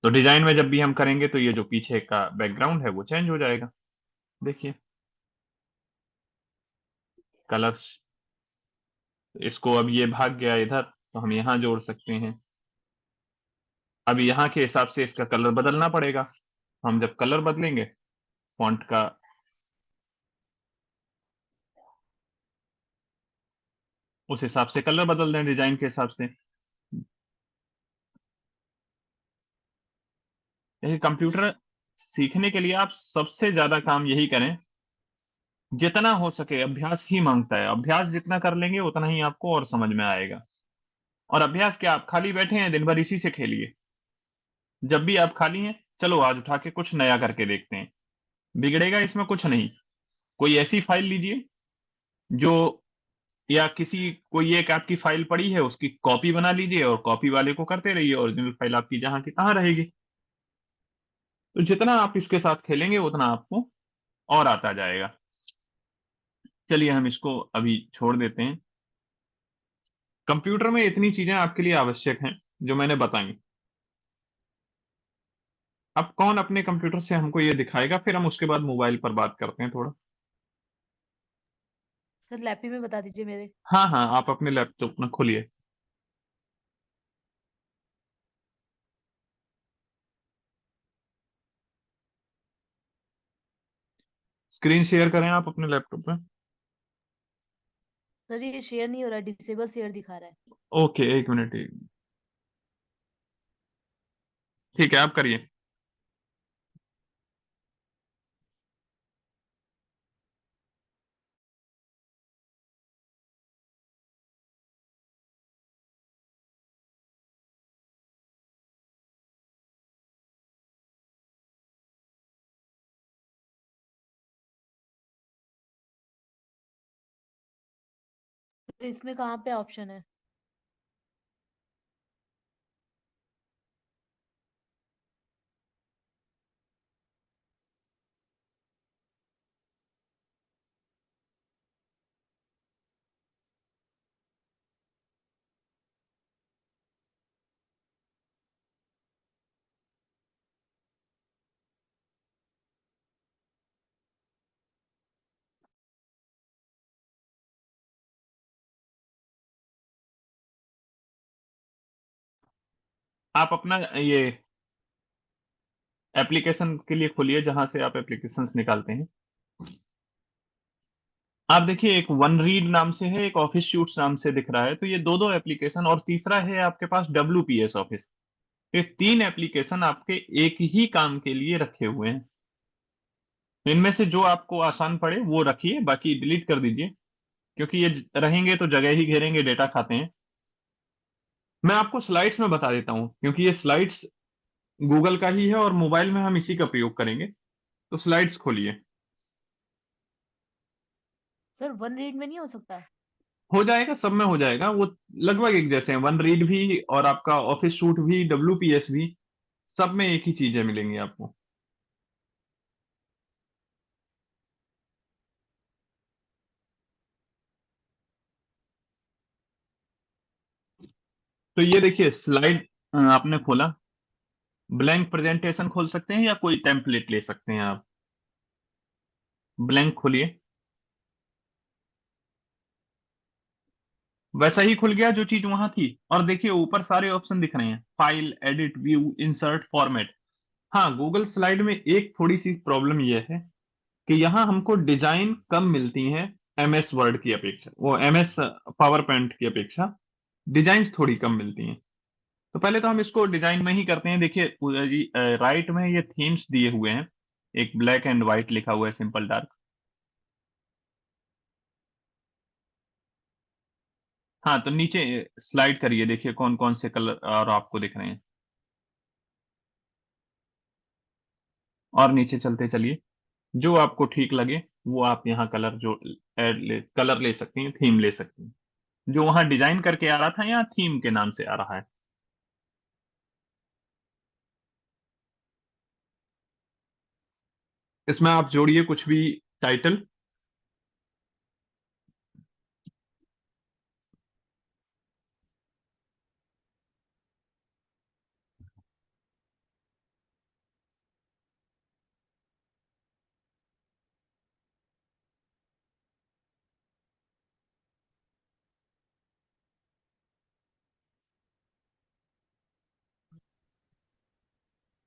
तो डिजाइन में जब भी हम करेंगे तो ये जो पीछे का बैकग्राउंड है वो चेंज हो जाएगा। देखिए कलर्स, इसको अब ये भाग गया इधर तो हम यहाँ जोड़ सकते हैं। अब यहाँ के हिसाब से इसका कलर बदलना पड़ेगा। हम जब कलर बदलेंगे फॉन्ट का, उस हिसाब से कलर बदल दें डिजाइन के हिसाब से। देखिए कंप्यूटर सीखने के लिए आप सबसे ज्यादा काम यही करें, जितना हो सके अभ्यास ही मांगता है। अभ्यास जितना कर लेंगे उतना ही आपको और समझ में आएगा। और अभ्यास क्या, आप खाली बैठे हैं दिन भर इसी से खेलिए। जब भी आप खाली हैं, चलो आज उठा के कुछ नया करके देखते हैं, बिगड़ेगा इसमें कुछ नहीं। कोई ऐसी फाइल लीजिए जो, या किसी कोई एक आपकी फाइल पड़ी है उसकी कॉपी बना लीजिए और कॉपी वाले को करते रहिए, ओरिजिनल फाइल आपकी जहां की तहां रहेगी। तो जितना आप इसके साथ खेलेंगे उतना आपको और आता जाएगा। चलिए हम इसको अभी छोड़ देते हैं। कंप्यूटर में इतनी चीजें आपके लिए आवश्यक हैं जो मैंने बताई। अब कौन अपने कंप्यूटर से हमको ये दिखाएगा, फिर हम उसके बाद मोबाइल पर बात करते हैं थोड़ा। सर लैपी में बता दीजिए मेरे। हाँ हाँ, आप अपने लैपटॉप में खोलिए। स्क्रीन शेयर करें आप अपने लैपटॉप में। सर ये शेयर नहीं हो रहा, डिसेबल शेयर दिखा रहा है। ओके, एक मिनट ठीक है, आप करिए। तो इसमें कहाँ पे ऑप्शन है? आप अपना ये एप्लीकेशन के लिए खोलिए जहां से आप एप्लीकेशंस निकालते हैं। आप देखिए, एक वन रीड नाम से है, एक ऑफिस शूट्स नाम से दिख रहा है, तो ये दो दो एप्लीकेशन, और तीसरा है आपके पास WPS ऑफिस। ये तीन एप्लीकेशन आपके एक ही काम के लिए रखे हुए हैं। इनमें से जो आपको आसान पड़े वो रखिए, बाकी डिलीट कर दीजिए, क्योंकि ये रहेंगे तो जगह ही घेरेंगे, डेटा खाते हैं। मैं आपको स्लाइड्स में बता देता हूँ, क्योंकि ये स्लाइड्स गूगल का ही है और मोबाइल में हम इसी का प्रयोग करेंगे। तो स्लाइड्स खोलिए। सर वन रीड में नहीं हो सकता? हो जाएगा, सब में हो जाएगा, वो लगभग एक जैसे हैं। वन रीड भी और आपका ऑफिस शूट भी, WPS भी, सब में एक ही चीजें मिलेंगी आपको। तो ये देखिए स्लाइड आपने खोला, ब्लैंक प्रेजेंटेशन खोल सकते हैं या कोई टेम्पलेट ले सकते हैं आप। ब्लैंक खोलिए, वैसा ही खुल गया जो चीज वहां थी। और देखिए ऊपर सारे ऑप्शन दिख रहे हैं, file, edit, view, insert, format. हाँ, गूगल स्लाइड में एक थोड़ी सी प्रॉब्लम यह है कि यहाँ हमको डिजाइन कम मिलती हैं MS वर्ड की अपेक्षा, वो MS पावर पॉइंट की अपेक्षा डिजाइन थोड़ी कम मिलती हैं। तो पहले तो हम इसको डिजाइन में ही करते हैं। देखिए पूजा जी, राइट में ये थीम्स दिए हुए हैं, एक ब्लैक एंड व्हाइट लिखा हुआ है, सिंपल डार्क। हाँ, तो नीचे स्लाइड करिए, देखिए कौन कौन से कलर और आपको दिख रहे हैं, और नीचे चलते चलिए। जो आपको ठीक लगे वो आप यहाँ कलर जो कलर ले सकती हैं, थीम ले सकती हैं। जो वहां डिजाइन करके आ रहा था, यहाँ थीम के नाम से आ रहा है। इसमें आप जोड़िए कुछ भी टाइटल।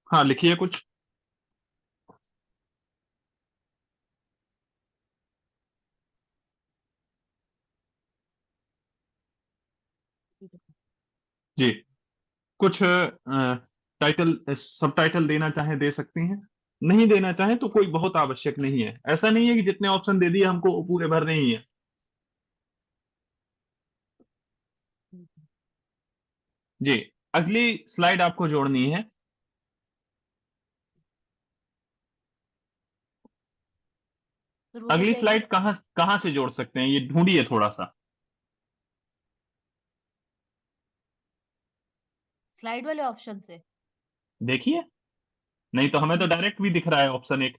हाँ, लिखिए कुछ। जी, कुछ टाइटल, सब टाइटल देना चाहे दे सकती हैं, नहीं देना चाहे तो कोई बहुत आवश्यक नहीं है। ऐसा नहीं है कि जितने ऑप्शन दे दिए हमको वो पूरे भरने ही है। जी, अगली स्लाइड आपको जोड़नी है। सर वो अगली कैसे आएगी? स्लाइड कहाँ कहाँ से जोड़ सकते हैं, ये ढूंढिए थोड़ा सा। स्लाइड वाले ऑप्शन से? देखिए, नहीं तो हमें तो डायरेक्ट भी दिख रहा है ऑप्शन एक।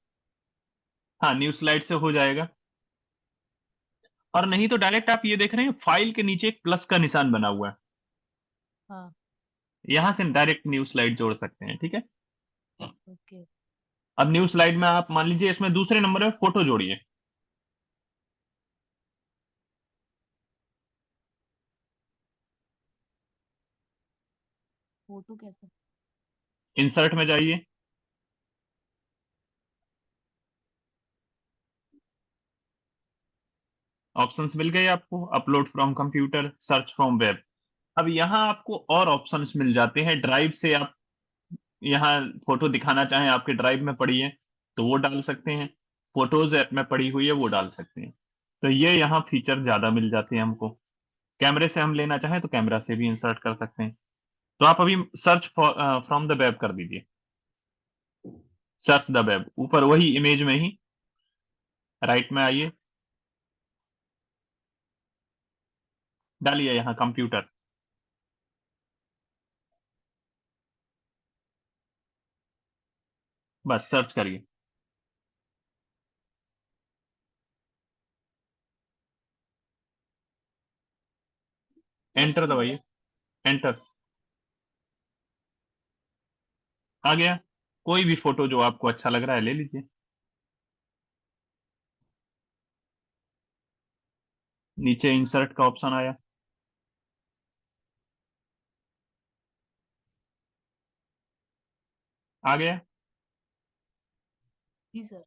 हाँ, न्यू स्लाइड से हो जाएगा। और नहीं तो डायरेक्ट आप ये देख रहे हैं, फाइल के नीचे एक प्लस का निशान बना हुआ है, हाँ। यहां से डायरेक्ट न्यू स्लाइड जोड़ सकते हैं। ठीक है। ओके। अब न्यू स्लाइड में आप मान लीजिए इसमें दूसरे नंबर में फोटो जोड़िए। फोटो कैसे? इंसर्ट में जाइए, ऑप्शंस मिल गए आपको, upload from computer, search from web. अब यहाँ आपको और ऑप्शंस मिल जाते हैं। ड्राइव से आप यहाँ फोटो दिखाना चाहें, आपके ड्राइव में पड़ी है तो वो डाल सकते हैं, फोटोज ऐप में पड़ी हुई है वो डाल सकते हैं। तो ये यहाँ फीचर ज्यादा मिल जाते हैं हमको। कैमरे से हम लेना चाहें तो कैमरा से भी इंसर्ट कर सकते हैं। तो आप अभी सर्च फ्रॉम द वेब कर दीजिए, सर्च द वेब, ऊपर वही इमेज में ही राइट में आइए, डालिए यहाँ कंप्यूटर, बस सर्च करिए, सर्च एंटर नहीं हो रहा दबाइए, है। एंटर। आ गया। कोई भी फोटो जो आपको अच्छा लग रहा है ले लीजिए। नीचे इंसर्ट का ऑप्शन आया, आ गया। जी सर।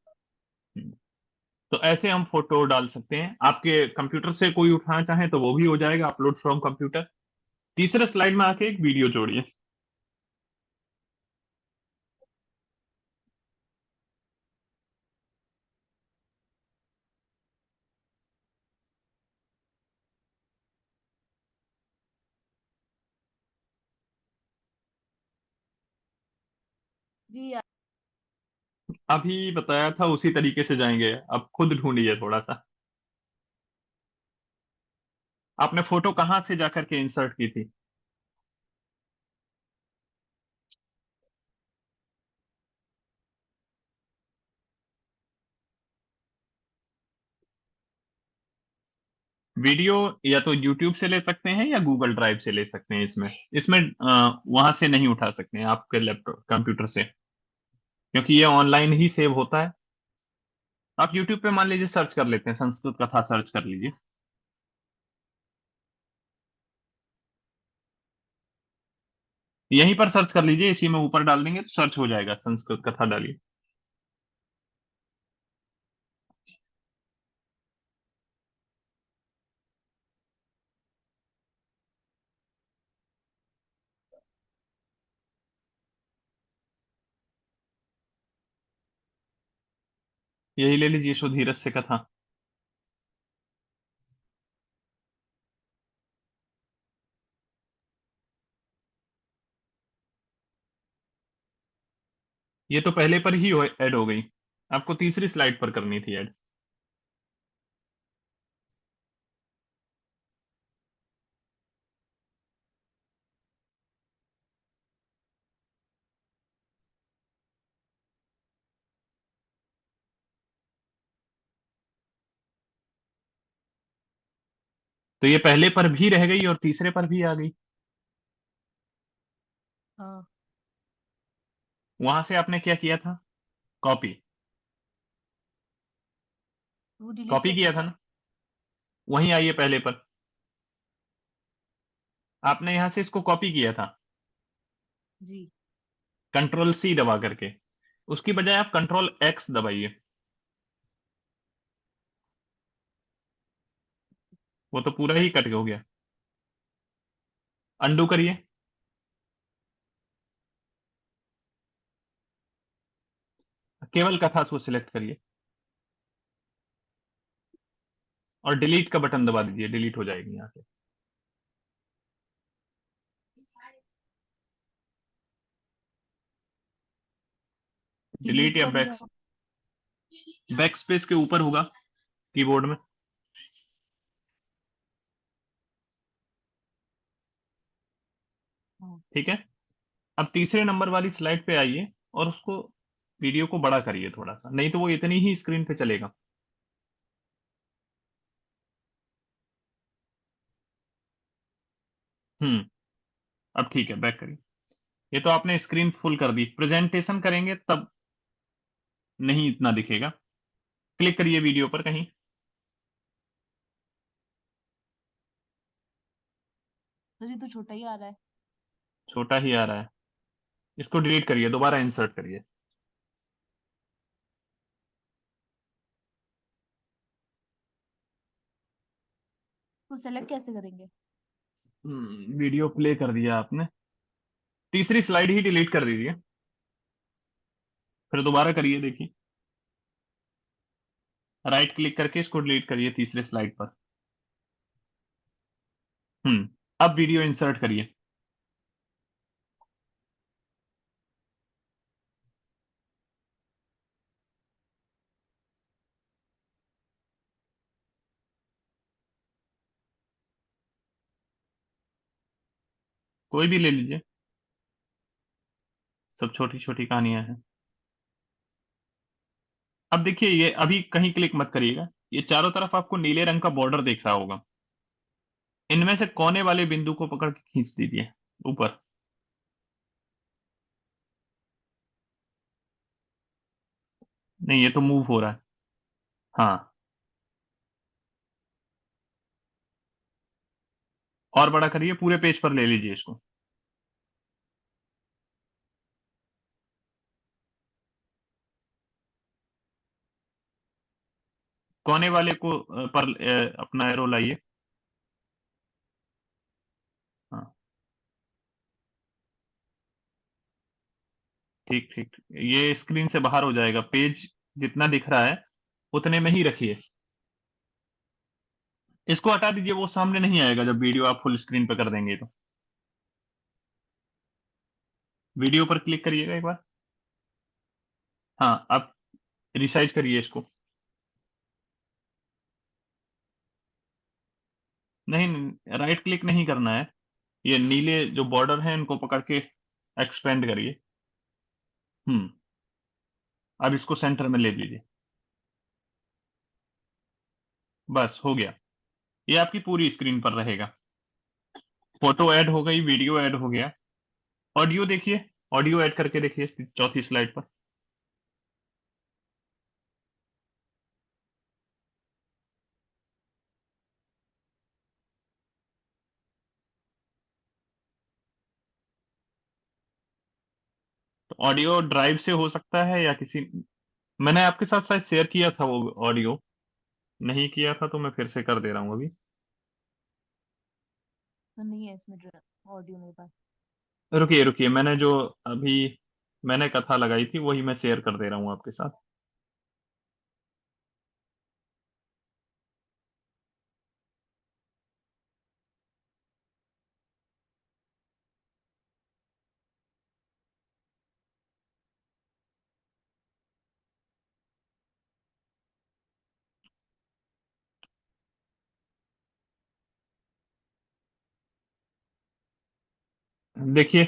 तो ऐसे हम फोटो डाल सकते हैं। आपके कंप्यूटर से कोई उठाना चाहे तो वो भी हो जाएगा, अपलोड फ्रॉम कंप्यूटर। तीसरे स्लाइड में आके एक वीडियो जोड़िए। जी अभी बताया था उसी तरीके से जाएंगे, अब खुद ढूंढिए थोड़ा सा। आपने फोटो कहाँ से जाकर के इंसर्ट की थी? वीडियो या तो यूट्यूब से ले सकते हैं या गूगल ड्राइव से ले सकते हैं। इसमें इसमें वहां से नहीं उठा सकते हैं आपके लैपटॉप कंप्यूटर से, क्योंकि ये ऑनलाइन ही सेव होता है। आप यूट्यूब पे मान लीजिए सर्च कर लेते हैं, संस्कृत कथा सर्च कर लीजिए। यहीं पर सर्च कर लीजिए, इसी में ऊपर डाल देंगे तो सर्च हो जाएगा, संस्कृत कथा डालिए। यही ले लीजिए, सुधीरज से कथा। ये तो पहले पर ही ऐड हो गई, आपको तीसरी स्लाइड पर करनी थी ऐड। तो ये पहले पर भी रह गई और तीसरे पर भी आ गई। हाँ वहां से आपने क्या किया था? कॉपी। वो डिलीट कॉपी कैसे किया था करें? ना, वहीं आइए पहले पर। आपने यहां से इसको कॉपी किया था, जी कंट्रोल सी दबा करके। उसकी बजाय आप कंट्रोल एक्स दबाइए, वो तो पूरा ही कट हो गया। अंडू करिए। केवल कथा को सिलेक्ट करिए और डिलीट का बटन दबा दीजिए, डिलीट हो जाएगी यहाँ से। डिलीट डिलीट या तो नहीं बैक, हो। बैक स्पेस के ऊपर होगा कीबोर्ड में। हाँ, ठीक है, अब तीसरे नंबर वाली स्लाइड पे आइए और उसको, वीडियो को बड़ा करिए थोड़ा सा, नहीं तो वो इतनी ही स्क्रीन पे चलेगा। अब ठीक है, बैक करिए। ये तो आपने स्क्रीन फुल कर दी, प्रेजेंटेशन करेंगे तब नहीं इतना दिखेगा। क्लिक करिए वीडियो पर कहीं। तो ये तो छोटा ही आ रहा है। छोटा ही आ रहा है, इसको डिलीट करिए, दोबारा इंसर्ट करिए। तो सेलेक्ट कैसे करेंगे? वीडियो प्ले कर दिया आपने, तीसरी स्लाइड ही डिलीट कर दीजिए, फिर दोबारा करिए, देखिए। राइट क्लिक करके इसको डिलीट करिए तीसरे स्लाइड पर। अब वीडियो इंसर्ट करिए। कोई भी ले लीजिए, सब छोटी छोटी कहानियां हैं। अब देखिए, ये अभी कहीं क्लिक मत करिएगा, ये चारों तरफ आपको नीले रंग का बॉर्डर दिख रहा होगा। इनमें से कोने वाले बिंदु को पकड़ के खींच दीजिए ऊपर। नहीं, ये तो मूव हो रहा है। हाँ, और बड़ा करिए, पूरे पेज पर ले लीजिए इसको। कोने वाले को पर अपना एरो लाइए। हाँ, ठीक ठीक, ये स्क्रीन से बाहर हो जाएगा, पेज जितना दिख रहा है उतने में ही रखिए। इसको हटा दीजिए, वो सामने नहीं आएगा जब वीडियो आप फुल स्क्रीन पे कर देंगे तो। वीडियो पर क्लिक करिएगा एक बार। हाँ, अब रिसाइज करिए इसको। नहीं, राइट क्लिक नहीं करना है, ये नीले जो बॉर्डर हैं इनको पकड़ के एक्सपेंड करिए। अब इसको सेंटर में ले लीजिए, बस हो गया। ये आपकी पूरी स्क्रीन पर रहेगा। फोटो ऐड हो गई, वीडियो ऐड हो गया। ऑडियो देखिए, ऑडियो ऐड करके देखिए चौथी स्लाइड पर। तो ऑडियो ड्राइव से हो सकता है या किसी, मैंने आपके साथ शायद शेयर किया था वो ऑडियो, नहीं किया था तो मैं फिर से कर दे रहा हूँ अभी। तो नहीं है इसमें ऑडियो मेरे पास। रुकिए रुकिए, मैंने जो अभी मैंने कथा लगाई थी वही मैं शेयर कर दे रहा हूँ आपके साथ। देखिए,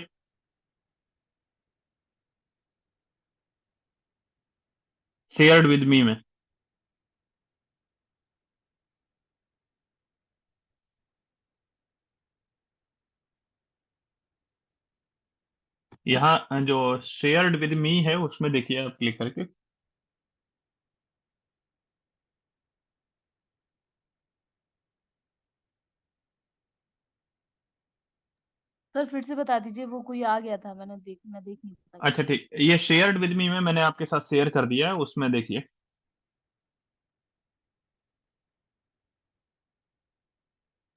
शेयर्ड विद मी में यहाँ जो शेयर्ड विद मी है उसमें देखिए आप क्लिक करके। सर फिर से बता दीजिए, वो कोई आ गया था, मैं देख नहीं पाई। अच्छा ठीक, ये शेयर्ड विद मी में मैंने आपके साथ शेयर कर दिया है, उसमें देखिए।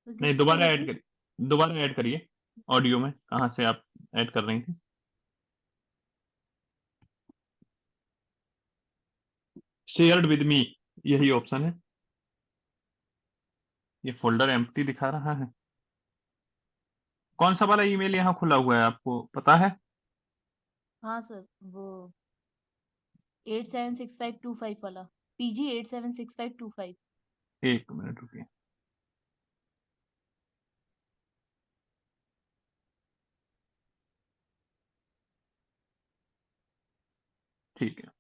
तो नहीं, किस पे दोबारा ऐड देखूं? करिए, दोबारा ऐड करिए। ऑडियो में कहाँ से आप ऐड कर रही थी? शेयर्ड विद मी, यही ऑप्शन है। ये फोल्डर एम्प्टी दिखा रहा है। कौन सा वाला ईमेल यहाँ खुला हुआ है आपको पता है? हाँ सर, वो 876525 वाला, PG 876525। एक मिनट रुकिए। ठीक है,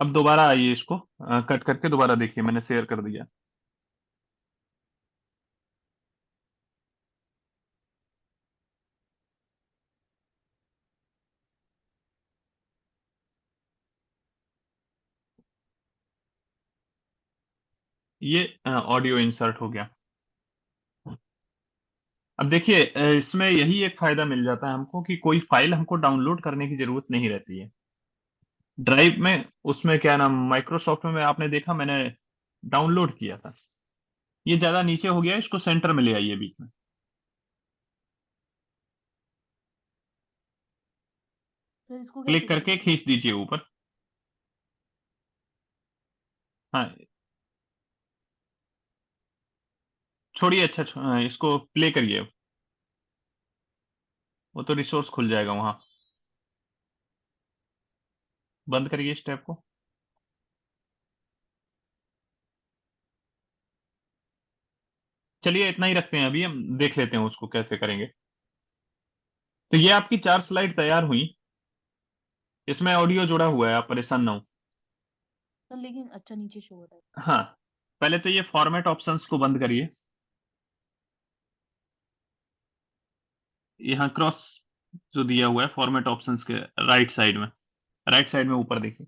अब दोबारा आइए, इसको कट करके दोबारा देखिए, मैंने शेयर कर दिया। ये ऑडियो इंसर्ट हो गया। अब देखिए, इसमें यही एक फायदा मिल जाता है हमको कि कोई फाइल हमको डाउनलोड करने की जरूरत नहीं रहती है। ड्राइव में, उसमें क्या नाम, माइक्रोसॉफ्ट में आपने देखा मैंने डाउनलोड किया था। ये ज्यादा नीचे हो गया, इसको सेंटर में ले आइए बीच में। सर इसको क्लिक कैसे करके करेंगे? खींच दीजिए ऊपर। हाँ, छोड़िए, अच्छा इसको प्ले करिए, वो तो रिसोर्स खुल जाएगा वहां। बंद करिए इस टैब को। चलिए इतना ही रखते हैं, अभी हम देख लेते हैं उसको कैसे करेंगे। तो ये आपकी 4 स्लाइड तैयार हुई, इसमें ऑडियो जुड़ा हुआ है, आप परेशान ना हो। सर लेकिन अच्छा नीचे शो हो रहा है। हाँ, पहले तो ये फॉर्मेट ऑप्शंस को बंद करिए। यहाँ क्रॉस जो दिया हुआ है फॉर्मेट ऑप्शंस के राइट साइड में, राइट साइड में ऊपर देखिए।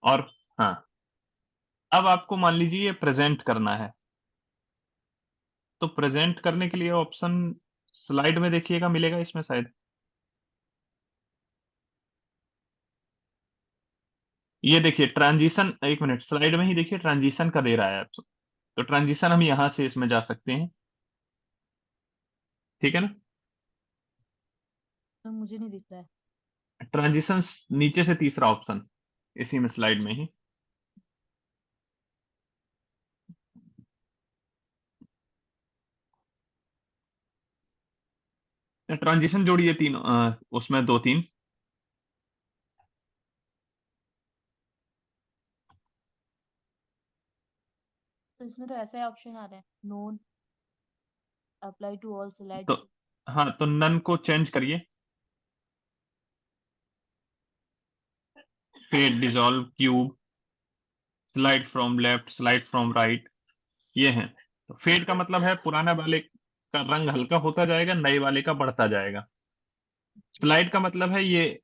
और हाँ, अब आपको मान लीजिए ये प्रेजेंट करना है, तो प्रेजेंट करने के लिए ऑप्शन स्लाइड में देखिएगा, मिलेगा इसमें शायद। ये देखिए ट्रांजिशन, एक मिनट, स्लाइड में ही देखिए ट्रांजिशन का दे रहा है आपको। तो ट्रांजिशन हम यहां से इसमें जा सकते हैं, ठीक है ना। तो मुझे नहीं दिख रहा है। ट्रांजिशन नीचे से तीसरा ऑप्शन, इसी में स्लाइड में ही। ट्रांजिशन जोड़िए तीन, उसमें दो तीन। तो इसमें तो ऐसा ऑप्शन आ रहा है, नोन, अप्लाई टू ऑल तो स्लाइड्स। हाँ, तो नन को चेंज करिए, fade, dissolve, cube, slide from left, slide from right, ये हैं। तो फेड का मतलब है पुराना वाले का रंग हल्का होता जाएगा, नए वाले का बढ़ता जाएगा। स्लाइड का मतलब है ये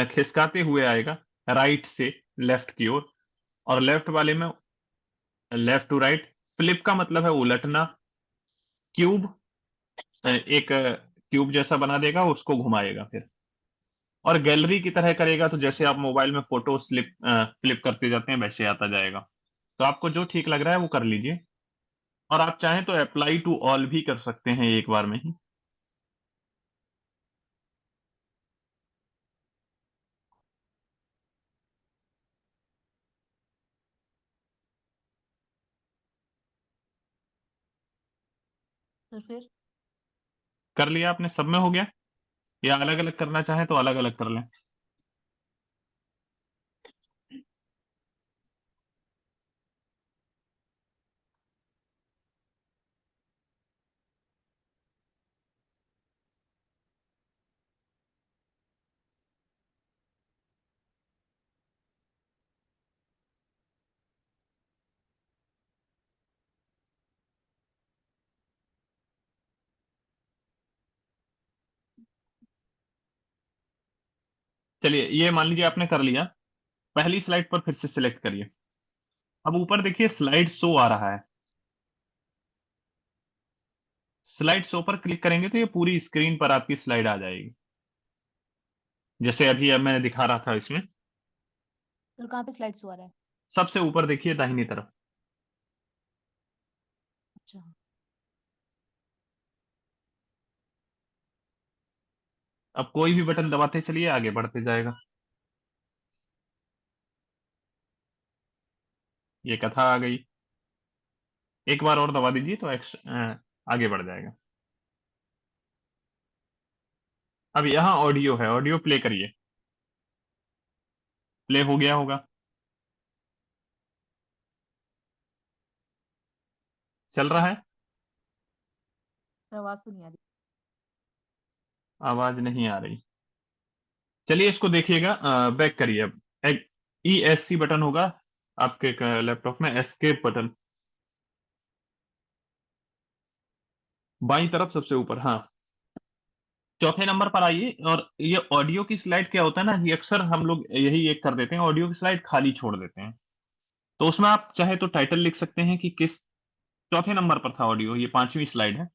खिसकाते हुए आएगा राइट से लेफ्ट की ओर, और लेफ्ट वाले में लेफ्ट टू राइट। फ्लिप का मतलब है उलटना। क्यूब एक क्यूब जैसा बना देगा, उसको घुमाएगा फिर। और गैलरी की तरह करेगा, तो जैसे आप मोबाइल में फोटो फ्लिप करते जाते हैं वैसे आता जाएगा। तो आपको जो ठीक लग रहा है वो कर लीजिए, और आप चाहें तो अप्लाई टू ऑल भी कर सकते हैं एक बार में ही। तो फिर कर लिया आपने, सब में हो गया, या अलग अलग करना चाहें तो अलग अलग कर लें। चलिए, ये मान लीजिए आपने कर लिया। पहली स्लाइड पर फिर से सिलेक्ट करिए। अब ऊपर देखिए स्लाइड शो आ रहा है। स्लाइड शो पर क्लिक करेंगे तो ये पूरी स्क्रीन पर आपकी स्लाइड आ जाएगी, जैसे अभी अब मैं दिखा रहा था इसमें। तो कहाँ पे स्लाइड्स हुआ रहा है? सबसे ऊपर देखिए दाहिनी तरफ। अच्छा, अब कोई भी बटन दबाते चलिए, आगे बढ़ते जाएगा। ये कथा आ गई, एक बार और दबा दीजिए तो आगे बढ़ जाएगा। अब यहाँ ऑडियो है, ऑडियो प्ले करिए। प्ले हो गया होगा, चल रहा है। तो आवाज तो नहीं आ रही। आवाज नहीं आ रही। चलिए इसको देखिएगा, बैक करिए। अब ESC बटन होगा आपके लैपटॉप में, एस्केप बटन बाई तरफ सबसे ऊपर, हाँ। चौथे नंबर पर आइए, और ये ऑडियो की स्लाइड क्या होता है ना, ये अक्सर हम लोग यही एक कर देते हैं, ऑडियो की स्लाइड खाली छोड़ देते हैं। तो उसमें आप चाहे तो टाइटल लिख सकते हैं कि किस, चौथे नंबर पर था ऑडियो, ये पांचवी स्लाइड है।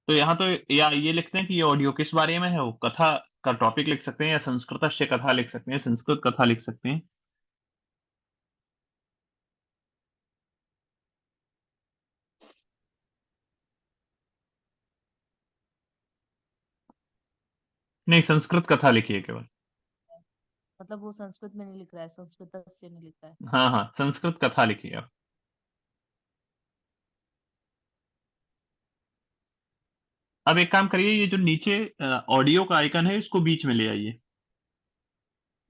तो यहाँ तो, या ये लिखते हैं कि ये ऑडियो किस बारे में है, वो कथा का टॉपिक लिख सकते हैं, या संस्कृत से कथा लिख सकते हैं, संस्कृत कथा लिख सकते हैं। नहीं, संस्कृत कथा लिखिए केवल। मतलब वो संस्कृत में नहीं लिख रहा है, संस्कृत से नहीं लिख रहा है। हाँ हाँ, संस्कृत कथा लिखिए आप। अब एक काम करिए, ये जो नीचे ऑडियो का आइकन है इसको बीच में ले आइए।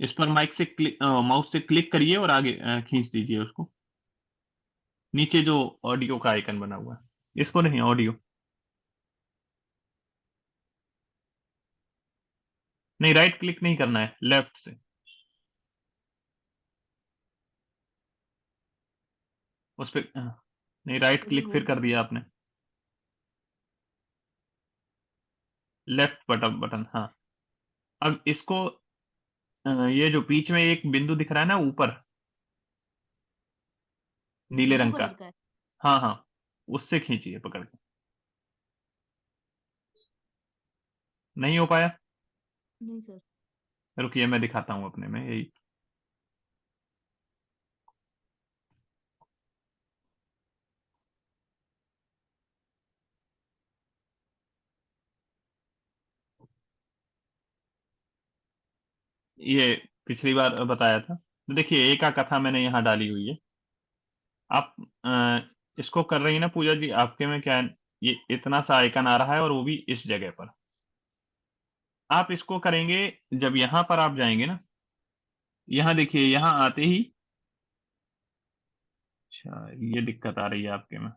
इस पर माइक से क्लिक, माउस से क्लिक करिए और आगे खींच दीजिए उसको। नीचे जो ऑडियो का आइकन बना हुआ है, इसको नहीं, ऑडियो। नहीं, राइट क्लिक नहीं करना है, लेफ्ट से। उस पे नहीं, राइट तो ये क्लिक फिर होल कर दिया आपने। लेफ्ट बटन बटन, हाँ। अब इसको ये जो बीच में एक बिंदु दिख रहा है ना ऊपर, नीले ब्लू रंग का, कलर का है। हाँ हाँ, उससे खींचिए पकड़ के। नहीं हो पाया? नहीं सर। रुकिए मैं दिखाता हूँ अपने में यही। ये पिछली बार बताया था। तो देखिए एक कथा मैंने यहाँ डाली हुई है। आप इसको कर रही हैं ना पूजा जी, आपके में क्या है, ये इतना सा आइकन आ रहा है और वो भी इस जगह पर। आप इसको करेंगे जब यहाँ पर आप जाएंगे ना, यहाँ देखिए यहाँ आते ही, अच्छा ये दिक्कत आ रही है आपके में।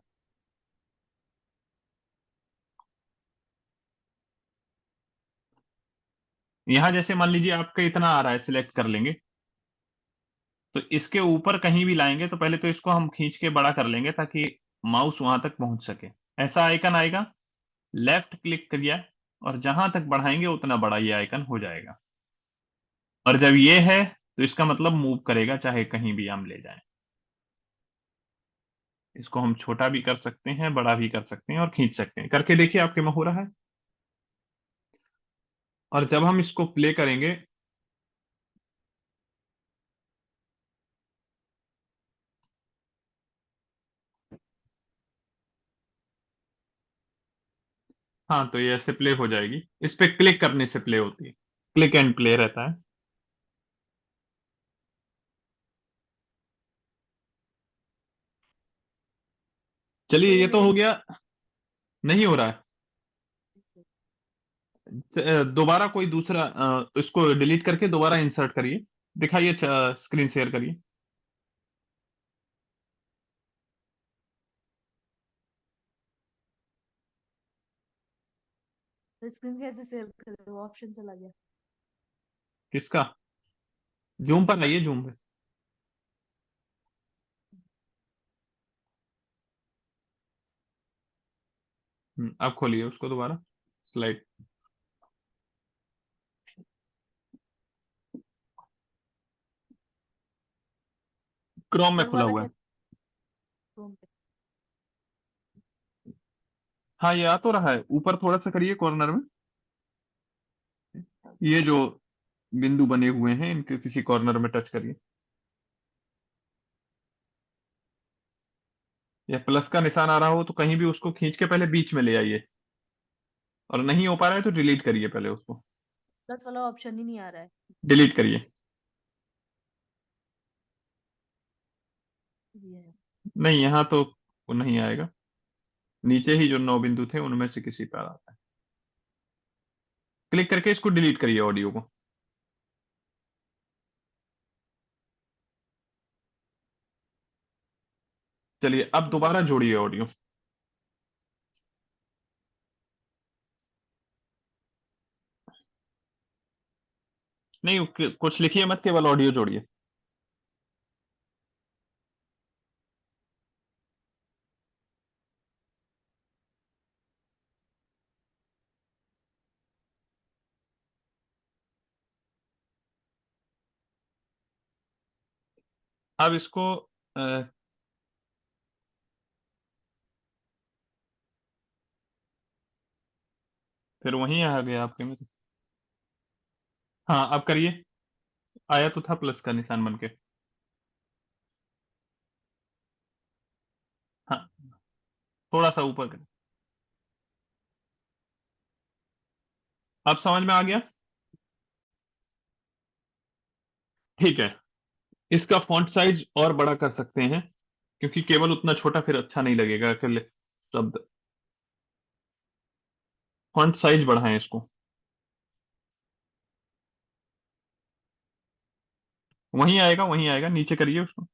यहाँ जैसे मान लीजिए आपका इतना आ रहा है, सिलेक्ट कर लेंगे, तो इसके ऊपर कहीं भी लाएंगे तो पहले तो इसको हम खींच के बड़ा कर लेंगे ताकि माउस वहां तक पहुंच सके। ऐसा आइकन आएगा, लेफ्ट क्लिक करिए और जहां तक बढ़ाएंगे उतना बड़ा ये आइकन हो जाएगा। और जब ये है तो इसका मतलब मूव करेगा, चाहे कहीं भी हम ले जाएं। इसको हम छोटा भी कर सकते हैं, बड़ा भी कर सकते हैं और खींच सकते हैं। करके देखिए आपके में हो रहा है। और जब हम इसको प्ले करेंगे, हाँ तो ये ऐसे प्ले हो जाएगी। इस पे क्लिक करने से प्ले होती है, क्लिक एंड प्ले रहता है। चलिए ये तो हो गया। नहीं हो रहा है? दोबारा कोई दूसरा इसको डिलीट करके दोबारा इंसर्ट करिए, दिखाइए, स्क्रीन शेयर करिए। तो स्क्रीन कैसे शेयर करें, वो ऑप्शन चला गया। किसका? जूम पर आइए, जूम पे। अब खोलिए उसको दोबारा, स्लाइड। क्रोम में ऊपर खुला वाला हुआ है। कैसे Chrome पे? हाँ ये आ तो रहा है, ऊपर थोड़ा सा करिए कॉर्नर में, ये जो बिंदु बने हुए हैं इनके किसी कॉर्नर में टच करिए। या प्लस का निशान आ रहा हो तो कहीं भी उसको खींच के पहले बीच में ले आइए, और नहीं हो पा रहा है तो डिलीट करिए पहले उसको। प्लस वाला ऑप्शन ही नहीं आ रहा है। डिलीट करिए। ये है। नहीं यहाँ तो वो नहीं आएगा, नीचे ही जो 9 बिंदु थे उनमें से किसी पर आता है। क्लिक करके इसको डिलीट करिए ऑडियो को। चलिए अब दोबारा जोड़िए ऑडियो। नहीं कुछ लिखिए मत, केवल ऑडियो जोड़िए। अब इसको फिर वहीं आ गया आपके में। हाँ अब करिए, आया तो था प्लस का निशान बन के। हाँ थोड़ा सा ऊपर करिए। अब समझ में आ गया? ठीक है, इसका फॉन्ट साइज और बड़ा कर सकते हैं, क्योंकि केवल उतना छोटा फिर अच्छा नहीं लगेगा अकेले शब्द। फॉन्ट साइज बढ़ाएं इसको। वहीं आएगा, वहीं आएगा, नीचे करिए उसको,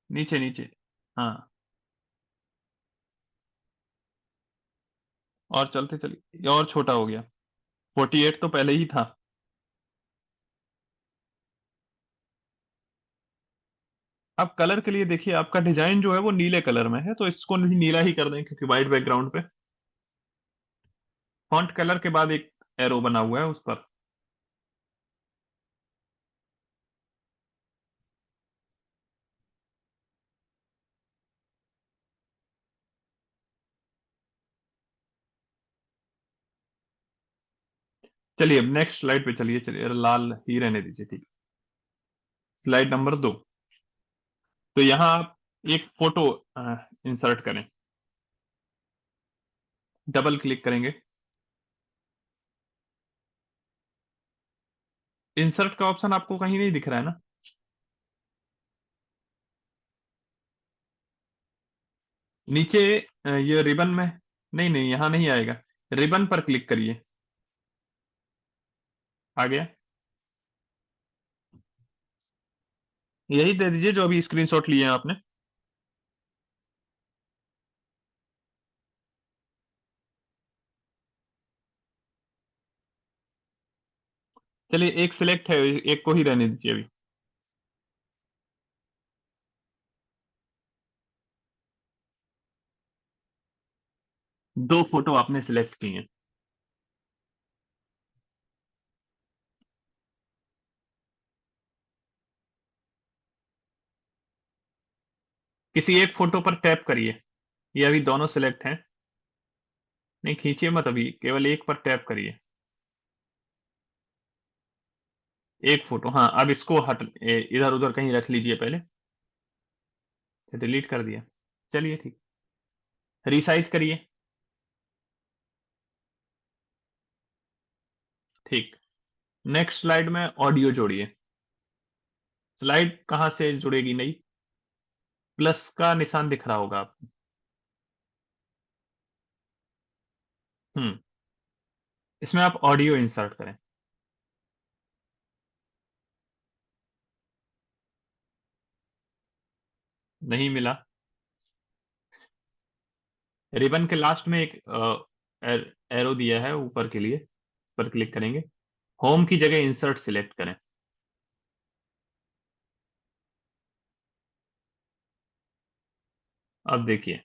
नीचे नीचे। हाँ और चलते चलिए, ये और छोटा हो गया। 48 तो पहले ही था। अब कलर के लिए देखिए, आपका डिजाइन जो है वो नीले कलर में है, तो इसको नहीं नीला ही कर दें क्योंकि व्हाइट बैकग्राउंड पे। फॉन्ट कलर के बाद एक एरो बना हुआ है उस पर। चलिए अब नेक्स्ट स्लाइड पे चलिए, चलिए लाल ही रहने दीजिए, ठीक। Slide number 2। तो यहाँ आप एक फोटो इंसर्ट करें, डबल क्लिक करेंगे। इंसर्ट का ऑप्शन आपको कहीं नहीं दिख रहा है ना? नीचे ये रिबन में, नहीं नहीं यहां नहीं आएगा, रिबन पर क्लिक करिए, आ गया। यही दे दीजिए जो अभी स्क्रीनशॉट लिए हैं आपने। चलिए एक सिलेक्ट है, एक को ही रहने दीजिए अभी। दो फोटो आपने सिलेक्ट की हैं। किसी एक फोटो पर टैप करिए, ये अभी दोनों सिलेक्ट हैं। नहीं खींचिए मत अभी, केवल एक पर टैप करिए। एक फोटो, हाँ अब इसको हट इधर उधर कहीं रख लीजिए पहले। डिलीट कर दिया, चलिए ठीक। रिसाइज करिए, ठीक। नेक्स्ट स्लाइड में ऑडियो जोड़िए। स्लाइड कहां से जुड़ेगी? नहीं, प्लस का निशान दिख रहा होगा आपको। इसमें आप ऑडियो इंसर्ट करें। नहीं मिला। रिबन के लास्ट में एक एरो दिया है ऊपर के लिए, पर क्लिक करेंगे। होम की जगह इंसर्ट सिलेक्ट करें। अब देखिए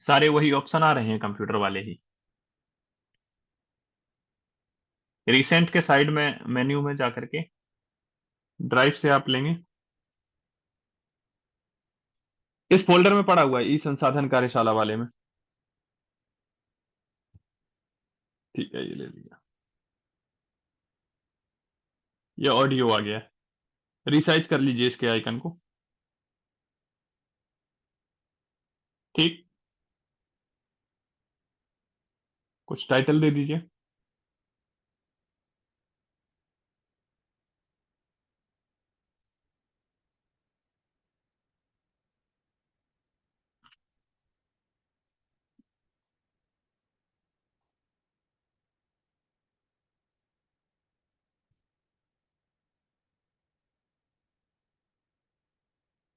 सारे वही ऑप्शन आ रहे हैं कंप्यूटर वाले ही। रिसेंट के साइड में मेन्यू में जाकर के ड्राइव से आप लेंगे, इस फोल्डर में पड़ा हुआ है ई संसाधन कार्यशाला वाले में। ठीक है, ये ले लिया। ये ऑडियो आ गया है। रिसाइज कर लीजिए इसके आइकन को, ठीक। कुछ टाइटल दे दीजिए।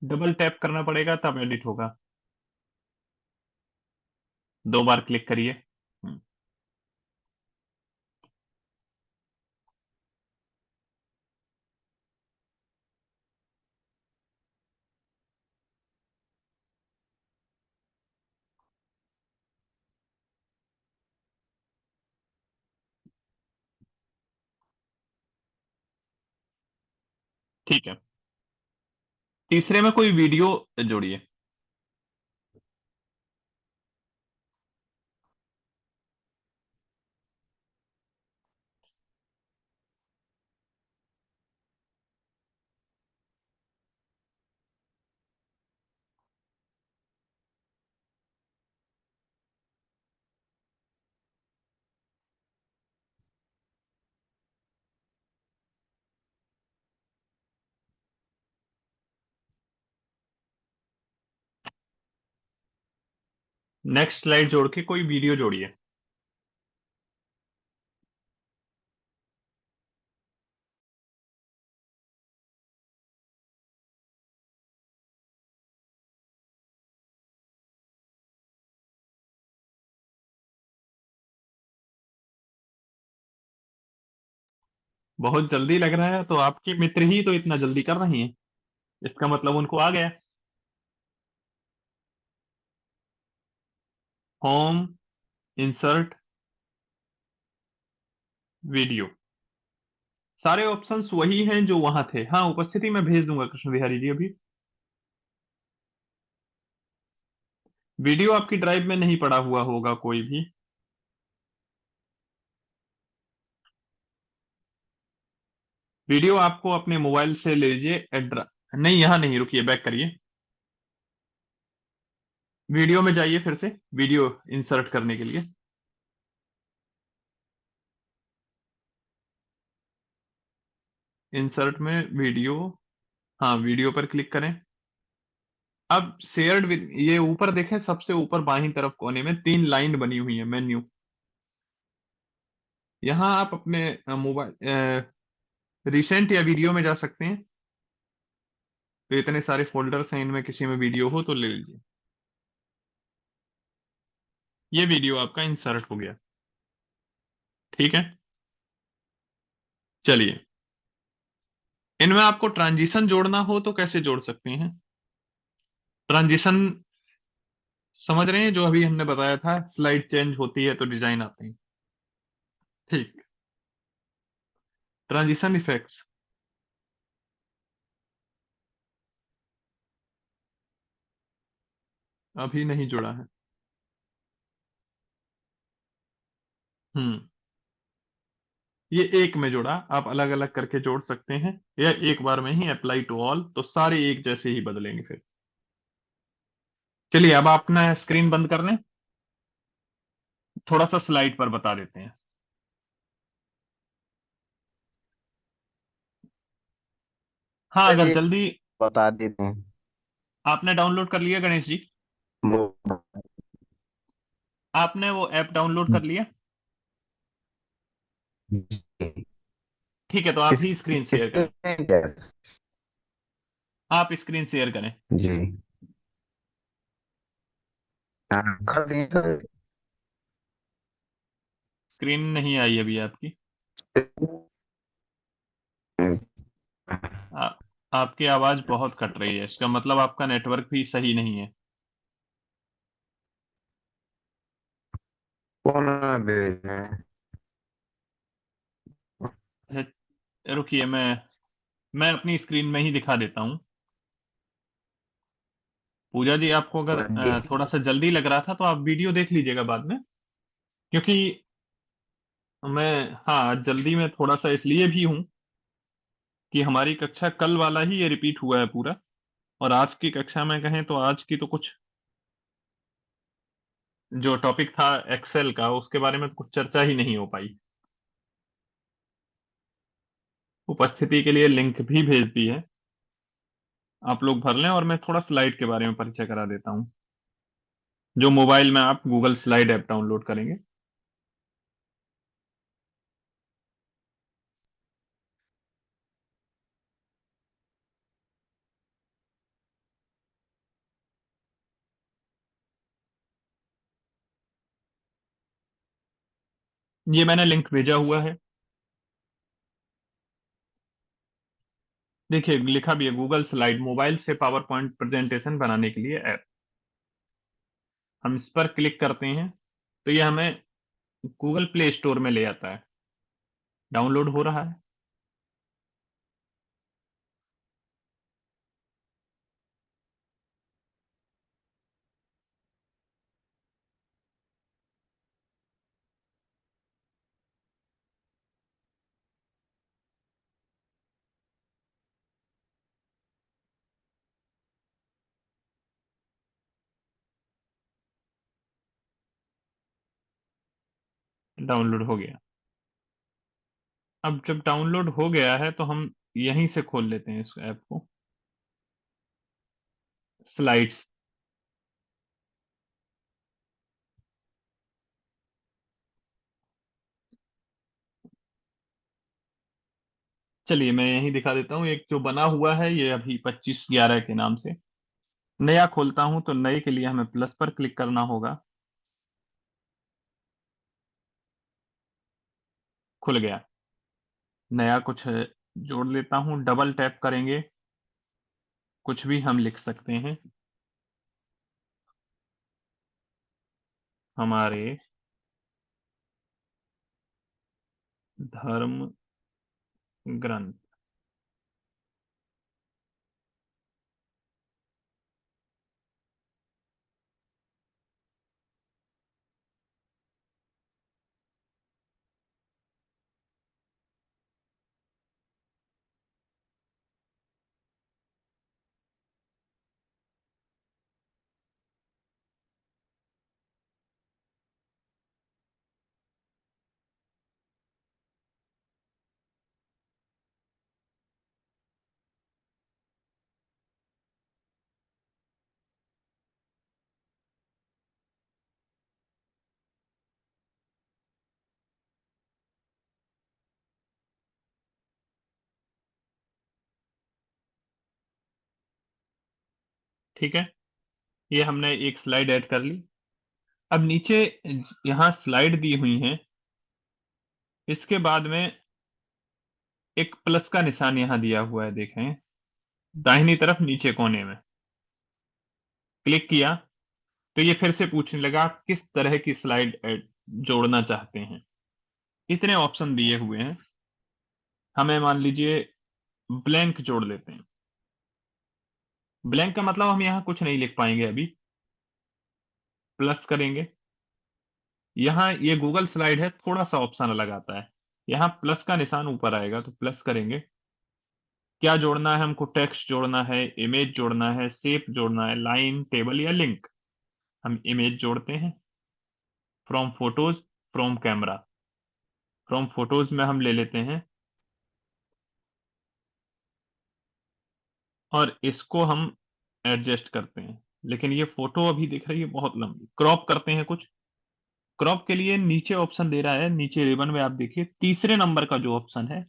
डबल टैप करना पड़ेगा तब एडिट होगा। 2 बार क्लिक करिए। ठीक है, तीसरे में कोई वीडियो जोड़िए। नेक्स्ट स्लाइड जोड़ के कोई वीडियो जोड़िए। बहुत जल्दी लग रहा है, तो आपके मित्र ही तो इतना जल्दी कर रही हैं, इसका मतलब उनको आ गया। होम, इंसर्ट, वीडियो, सारे ऑप्शंस वही हैं जो वहां थे। हाँ उपस्थिति में भेज दूंगा कृष्ण बिहारी जी अभी। वीडियो आपकी ड्राइव में नहीं पड़ा हुआ होगा कोई भी। वीडियो आपको अपने मोबाइल से ले लीजिए, नहीं यहां नहीं, रुकिए, बैक करिए, वीडियो में जाइए, फिर से वीडियो इंसर्ट करने के लिए। इंसर्ट में वीडियो, हाँ वीडियो पर क्लिक करें। अब शेयर्ड विद, ये ऊपर देखें, सबसे ऊपर बाईं तरफ कोने में 3 लाइन बनी हुई है, मेन्यू। यहां आप अपने मोबाइल रिसेंट या वीडियो में जा सकते हैं। तो इतने सारे फोल्डर्स हैं, इनमें किसी में वीडियो हो तो ले लीजिए। ये वीडियो आपका इंसर्ट हो गया, ठीक है। चलिए, इनमें आपको ट्रांजिशन जोड़ना हो तो कैसे जोड़ सकते हैं? ट्रांजिशन समझ रहे हैं, जो अभी हमने बताया था, स्लाइड चेंज होती है तो डिजाइन आते हैं, ठीक। ट्रांजिशन इफेक्ट्स, अभी नहीं जुड़ा है। हम्म, ये एक में जुड़ा, आप अलग अलग करके जोड़ सकते हैं, या एक बार में ही अप्लाई टू ऑल, तो सारे एक जैसे ही बदलेंगे फिर। चलिए, अब अपना स्क्रीन बंद कर लें, थोड़ा सा स्लाइड पर बता देते हैं। हाँ, अगर चलिए जल्दी, बता देते हैं। आपने डाउनलोड कर लिया गणेश जी? वो आपने वो ऐप डाउनलोड कर लिया? ठीक है, तो आप इस ही स्क्रीन शेयर करें। इसमें क्या? आप स्क्रीन शेयर करें। जी हाँ कर दिए सर। स्क्रीन नहीं आई अभी आपकी। आ, आपकी आवाज बहुत कट रही है, इसका मतलब आपका नेटवर्क भी सही नहीं है। कौन भेजना है? अच्छा, रुकिए, मैं अपनी स्क्रीन में ही दिखा देता हूँ। पूजा जी, आपको अगर थोड़ा सा जल्दी लग रहा था तो आप वीडियो देख लीजिएगा बाद में, क्योंकि मैं, हाँ, जल्दी में थोड़ा सा इसलिए भी हूँ कि हमारी कक्षा कल वाला ही ये रिपीट हुआ है पूरा, और आज की कक्षा में कहें तो आज की तो कुछ, जो टॉपिक था एक्सेल का, उसके बारे में तो कुछ चर्चा ही नहीं हो पाई। उपस्थिति के लिए लिंक भी भेज दी है, आप लोग भर लें, और मैं थोड़ा स्लाइड के बारे में परिचय करा देता हूँ, जो मोबाइल में आप गूगल स्लाइड ऐप डाउनलोड करेंगे। ये मैंने लिंक भेजा हुआ है, देखिए लिखा भी है, गूगल स्लाइड मोबाइल से पावर पॉइंट प्रेजेंटेशन बनाने के लिए ऐप। हम इस पर क्लिक करते हैं तो ये हमें गूगल प्ले स्टोर में ले आता है, डाउनलोड हो रहा है। डाउनलोड हो गया। अब जब डाउनलोड हो गया है तो हम यहीं से खोल लेते हैं इस ऐप को, स्लाइड्स। चलिए, मैं यहीं दिखा देता हूँ, एक जो बना हुआ है ये अभी 25/11 के नाम से। नया खोलता हूं तो नए के लिए हमें प्लस पर क्लिक करना होगा। खुल गया। नया कुछ जोड़ लेता हूं, डबल टैप करेंगे, कुछ भी हम लिख सकते हैं। हमारे धर्म ग्रंथ। ठीक है, ये हमने एक स्लाइड ऐड कर ली। अब नीचे यहाँ स्लाइड दी हुई है, इसके बाद में एक प्लस का निशान यहाँ दिया हुआ है, देखें दाहिनी तरफ नीचे कोने में। क्लिक किया तो ये फिर से पूछने लगा आप किस तरह की स्लाइड जोड़ना चाहते हैं। इतने ऑप्शन दिए हुए हैं, हमें मान लीजिए ब्लैंक जोड़ लेते हैं। ब्लैंक का मतलब हम यहाँ कुछ नहीं लिख पाएंगे अभी। प्लस करेंगे, यहाँ ये गूगल स्लाइड है, थोड़ा सा ऑप्शन अलग आता है, यहाँ प्लस का निशान ऊपर आएगा तो प्लस करेंगे। क्या जोड़ना है हमको? टेक्स्ट जोड़ना है, इमेज जोड़ना है, शेप जोड़ना है, लाइन, टेबल या लिंक। हम इमेज जोड़ते हैं। From photos, from camera. From photos में हम ले लेते हैं और इसको हम एडजस्ट करते हैं, लेकिन ये फोटो अभी दिख रही है बहुत लंबी। क्रॉप करते हैं कुछ। क्रॉप के लिए नीचे ऑप्शन दे रहा है, नीचे रिबन में आप देखिए तीसरे नंबर का जो ऑप्शन है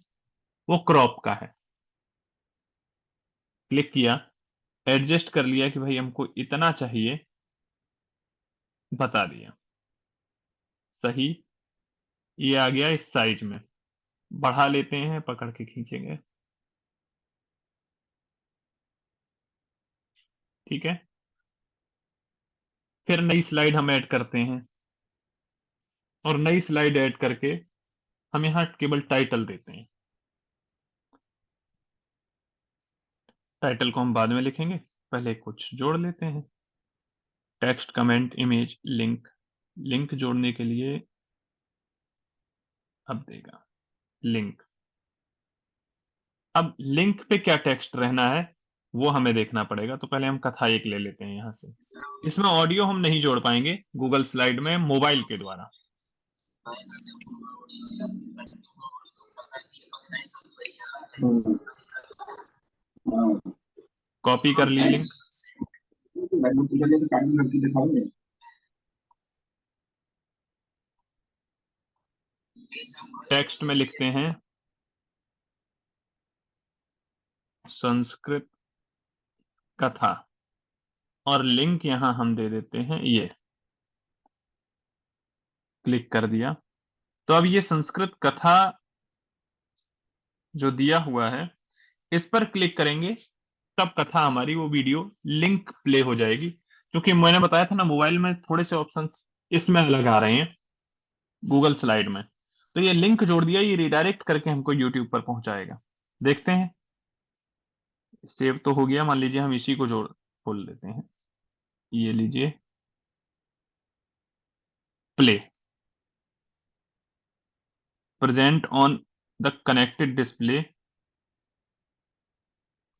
वो क्रॉप का है। क्लिक किया, एडजस्ट कर लिया कि भाई हमको इतना चाहिए, बता दिया सही। ये आ गया इस साइज में। बढ़ा लेते हैं, पकड़ के खींचेंगे, ठीक है। फिर नई स्लाइड हम ऐड करते हैं और नई स्लाइड ऐड करके हम यहां केवल टाइटल देते हैं। टाइटल को हम बाद में लिखेंगे, पहले कुछ जोड़ लेते हैं। Text, comment, image, link. Link जोड़ने के लिए अब देगा लिंक। अब लिंक पे क्या टेक्स्ट रहना है वो हमें देखना पड़ेगा, तो पहले हम कथा एक ले लेते हैं यहां से। इसमें ऑडियो हम नहीं जोड़ पाएंगे गूगल स्लाइड में मोबाइल के द्वारा। कॉपी कर ली लिंक, टेक्स्ट में लिखते हैं संस्कृत कथा और लिंक यहां हम दे देते हैं ये। क्लिक कर दिया तो अब ये संस्कृत कथा जो दिया हुआ है इस पर क्लिक करेंगे तब कथा हमारी वो वीडियो लिंक प्ले हो जाएगी। क्योंकि मैंने बताया था ना मोबाइल में थोड़े से ऑप्शंस इसमें अलग आ रहे हैं गूगल स्लाइड में, तो ये लिंक जोड़ दिया, ये रिडायरेक्ट करके हमको यूट्यूब पर पहुंचाएगा। देखते हैं, सेव तो हो गया। मान लीजिए हम इसी को जोड़ खोल लेते हैं, ये लीजिए play. Present on the connected display,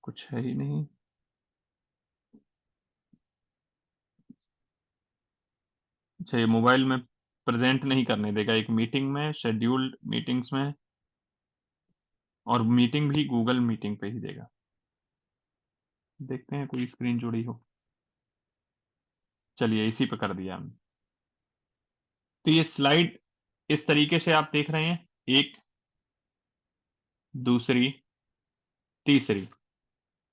कुछ है ही नहीं। अच्छा, ये मोबाइल में प्रेजेंट नहीं करने देगा, एक मीटिंग में, शेड्यूल्ड मीटिंग्स में, और मीटिंग भी गूगल मीटिंग पे ही देगा। देखते हैं कोई स्क्रीन जुड़ी हो। चलिए इसी पे कर दिया हमने। तो ये स्लाइड इस तरीके से आप देख रहे हैं, एक, दूसरी, तीसरी।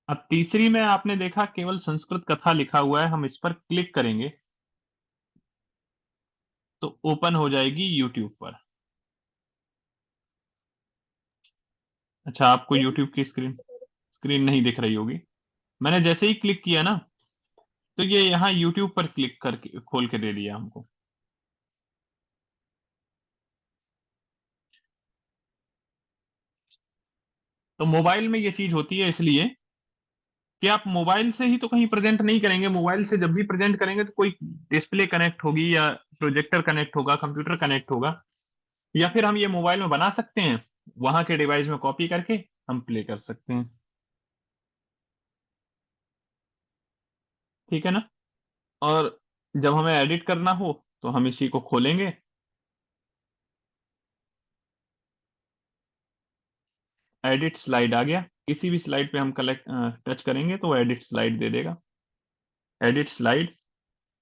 अब तीसरी में आपने देखा केवल संस्कृत कथा लिखा हुआ है, हम इस पर क्लिक करेंगे तो ओपन हो जाएगी यूट्यूब पर। अच्छा, आपको जैसे यूट्यूब की स्क्रीन नहीं दिख रही होगी। मैंने जैसे ही क्लिक किया ना तो ये यहाँ यूट्यूब पर क्लिक करके खोल के दे दिया हमको। तो मोबाइल में ये चीज होती है इसलिए कि आप मोबाइल से ही तो कहीं प्रेजेंट नहीं करेंगे। मोबाइल से जब भी प्रेजेंट करेंगे तो कोई डिस्प्ले कनेक्ट होगी या प्रोजेक्टर कनेक्ट होगा, कंप्यूटर कनेक्ट होगा, या फिर हम ये मोबाइल में बना सकते हैं, वहां के डिवाइस में कॉपी करके हम प्ले कर सकते हैं। ठीक है ना। और जब हमें एडिट करना हो तो हम इसी को खोलेंगे, एडिट स्लाइड आ गया। किसी भी स्लाइड पे हम कलेक्ट टच करेंगे तो वो एडिट स्लाइड दे देगा। एडिट स्लाइड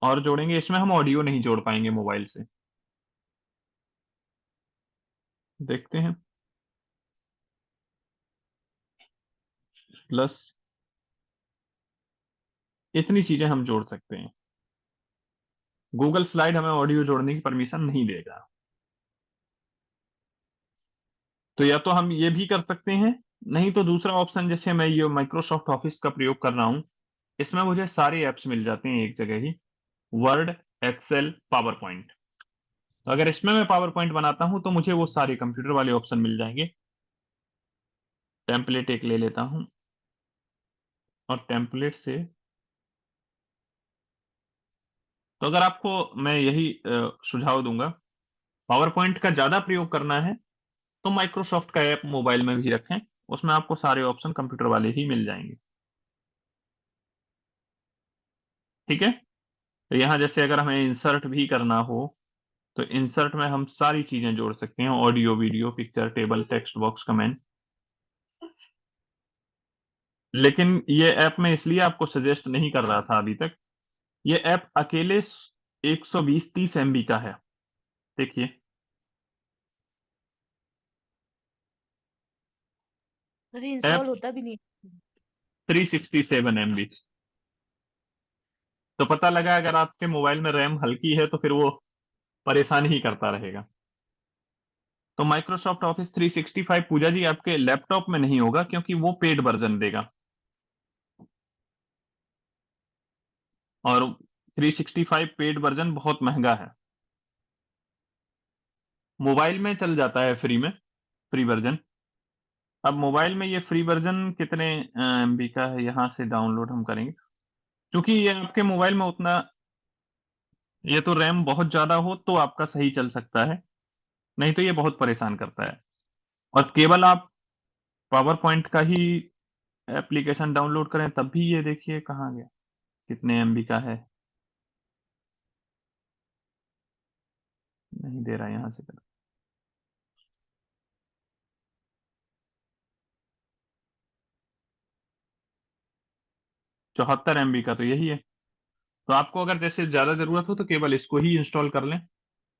और जोड़ेंगे, इसमें हम ऑडियो नहीं जोड़ पाएंगे मोबाइल से। देखते हैं, प्लस इतनी चीजें हम जोड़ सकते हैं। गूगल स्लाइड हमें ऑडियो जोड़ने की परमिशन नहीं देगा। तो या तो हम ये भी कर सकते हैं, नहीं तो दूसरा ऑप्शन, जैसे मैं ये माइक्रोसॉफ्ट ऑफिस का प्रयोग कर रहा हूं, इसमें मुझे सारे ऐप्स मिल जाते हैं एक जगह ही, वर्ड, एक्सेल, पावर पॉइंट। तो अगर इसमें मैं पावर पॉइंट बनाता हूं तो मुझे वो सारे कंप्यूटर वाले ऑप्शन मिल जाएंगे। टेम्पलेट एक ले लेता हूं और टेम्पलेट से, तो अगर आपको मैं यही सुझाव दूंगा, पावर पॉइंट का ज्यादा प्रयोग करना है तो माइक्रोसॉफ्ट का ऐप मोबाइल में भी रखें, उसमें आपको सारे ऑप्शन कंप्यूटर वाले ही मिल जाएंगे। ठीक है। तो यहां जैसे अगर हमें इंसर्ट भी करना हो तो इंसर्ट में हम सारी चीजें जोड़ सकते हैं, audio, video, picture, table, text box, comment. लेकिन ये ऐप मैं इसलिए आपको सजेस्ट नहीं कर रहा था अभी तक, ये ऐप अकेले 120-30 MB का है। देखिए, सर ये ऐप इंस्टॉल होता भी नहीं। 367 MB। तो पता लगा अगर आपके मोबाइल में रैम हल्की है तो फिर वो परेशान ही करता रहेगा। तो माइक्रोसॉफ्ट ऑफिस 365 पूजा जी आपके लैपटॉप में नहीं होगा, क्योंकि वो पेड वर्जन देगा, और 365 पेड वर्जन बहुत महंगा है। मोबाइल में चल जाता है फ्री में, फ्री वर्जन। अब मोबाइल में ये फ्री वर्जन कितने MB का है, यहां से डाउनलोड हम करेंगे, क्योंकि ये आपके मोबाइल में उतना, ये तो रैम बहुत ज्यादा हो तो आपका सही चल सकता है, नहीं तो ये बहुत परेशान करता है। और केवल आप पावर पॉइंट का ही एप्लीकेशन डाउनलोड करें तब भी ये देखिए कहाँ गया, कितने MB का है, नहीं दे रहा, यहां से कर। 74 MB का तो यही है। तो आपको अगर जैसे ज्यादा जरूरत हो तो केवल इसको ही इंस्टॉल कर लें,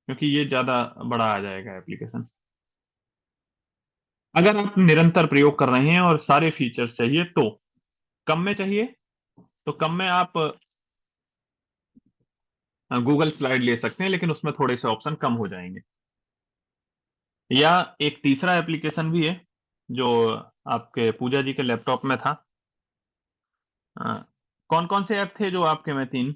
क्योंकि ये ज्यादा बड़ा आ जाएगा एप्लीकेशन। अगर आप निरंतर प्रयोग कर रहे हैं और सारे फीचर्स चाहिए तो, कम में चाहिए तो कम में आप गूगल स्लाइड ले सकते हैं, लेकिन उसमें थोड़े से ऑप्शन कम हो जाएंगे। या एक तीसरा एप्लीकेशन भी है जो आपके पूजा जी के लैपटॉप में था। कौन कौन से ऐप थे जो आपके में 3?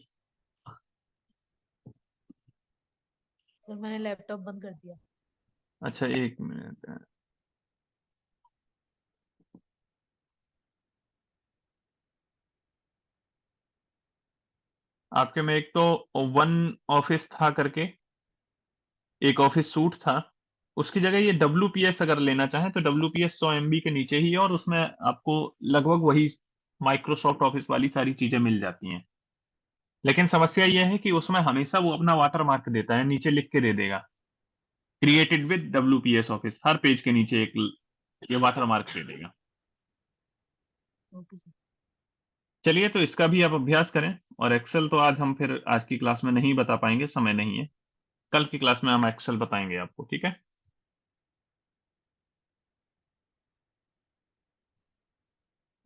सर मैंने लैपटॉप बंद कर दिया। अच्छा, एक मिनट। आपके में एक तो वन ऑफिस था करके, एक ऑफिस सूट था, उसकी जगह ये WPS अगर लेना चाहें तो WPS 100 MB के नीचे ही है, और उसमें आपको लगभग वही माइक्रोसॉफ्ट ऑफिस वाली सारी चीजें मिल जाती हैं। लेकिन समस्या यह है कि उसमें हमेशा वो अपना वाटर मार्क देता है, नीचे लिख के दे देगा, created with WPS office, her page के नीचे एक ये वाटर मार्क दे देगा। Okay sir. चलिए, तो इसका भी आप अभ्यास करें। और एक्सेल तो आज हम फिर आज की क्लास में नहीं बता पाएंगे, समय नहीं है, कल की क्लास में हम एक्सेल बताएंगे आपको, ठीक है।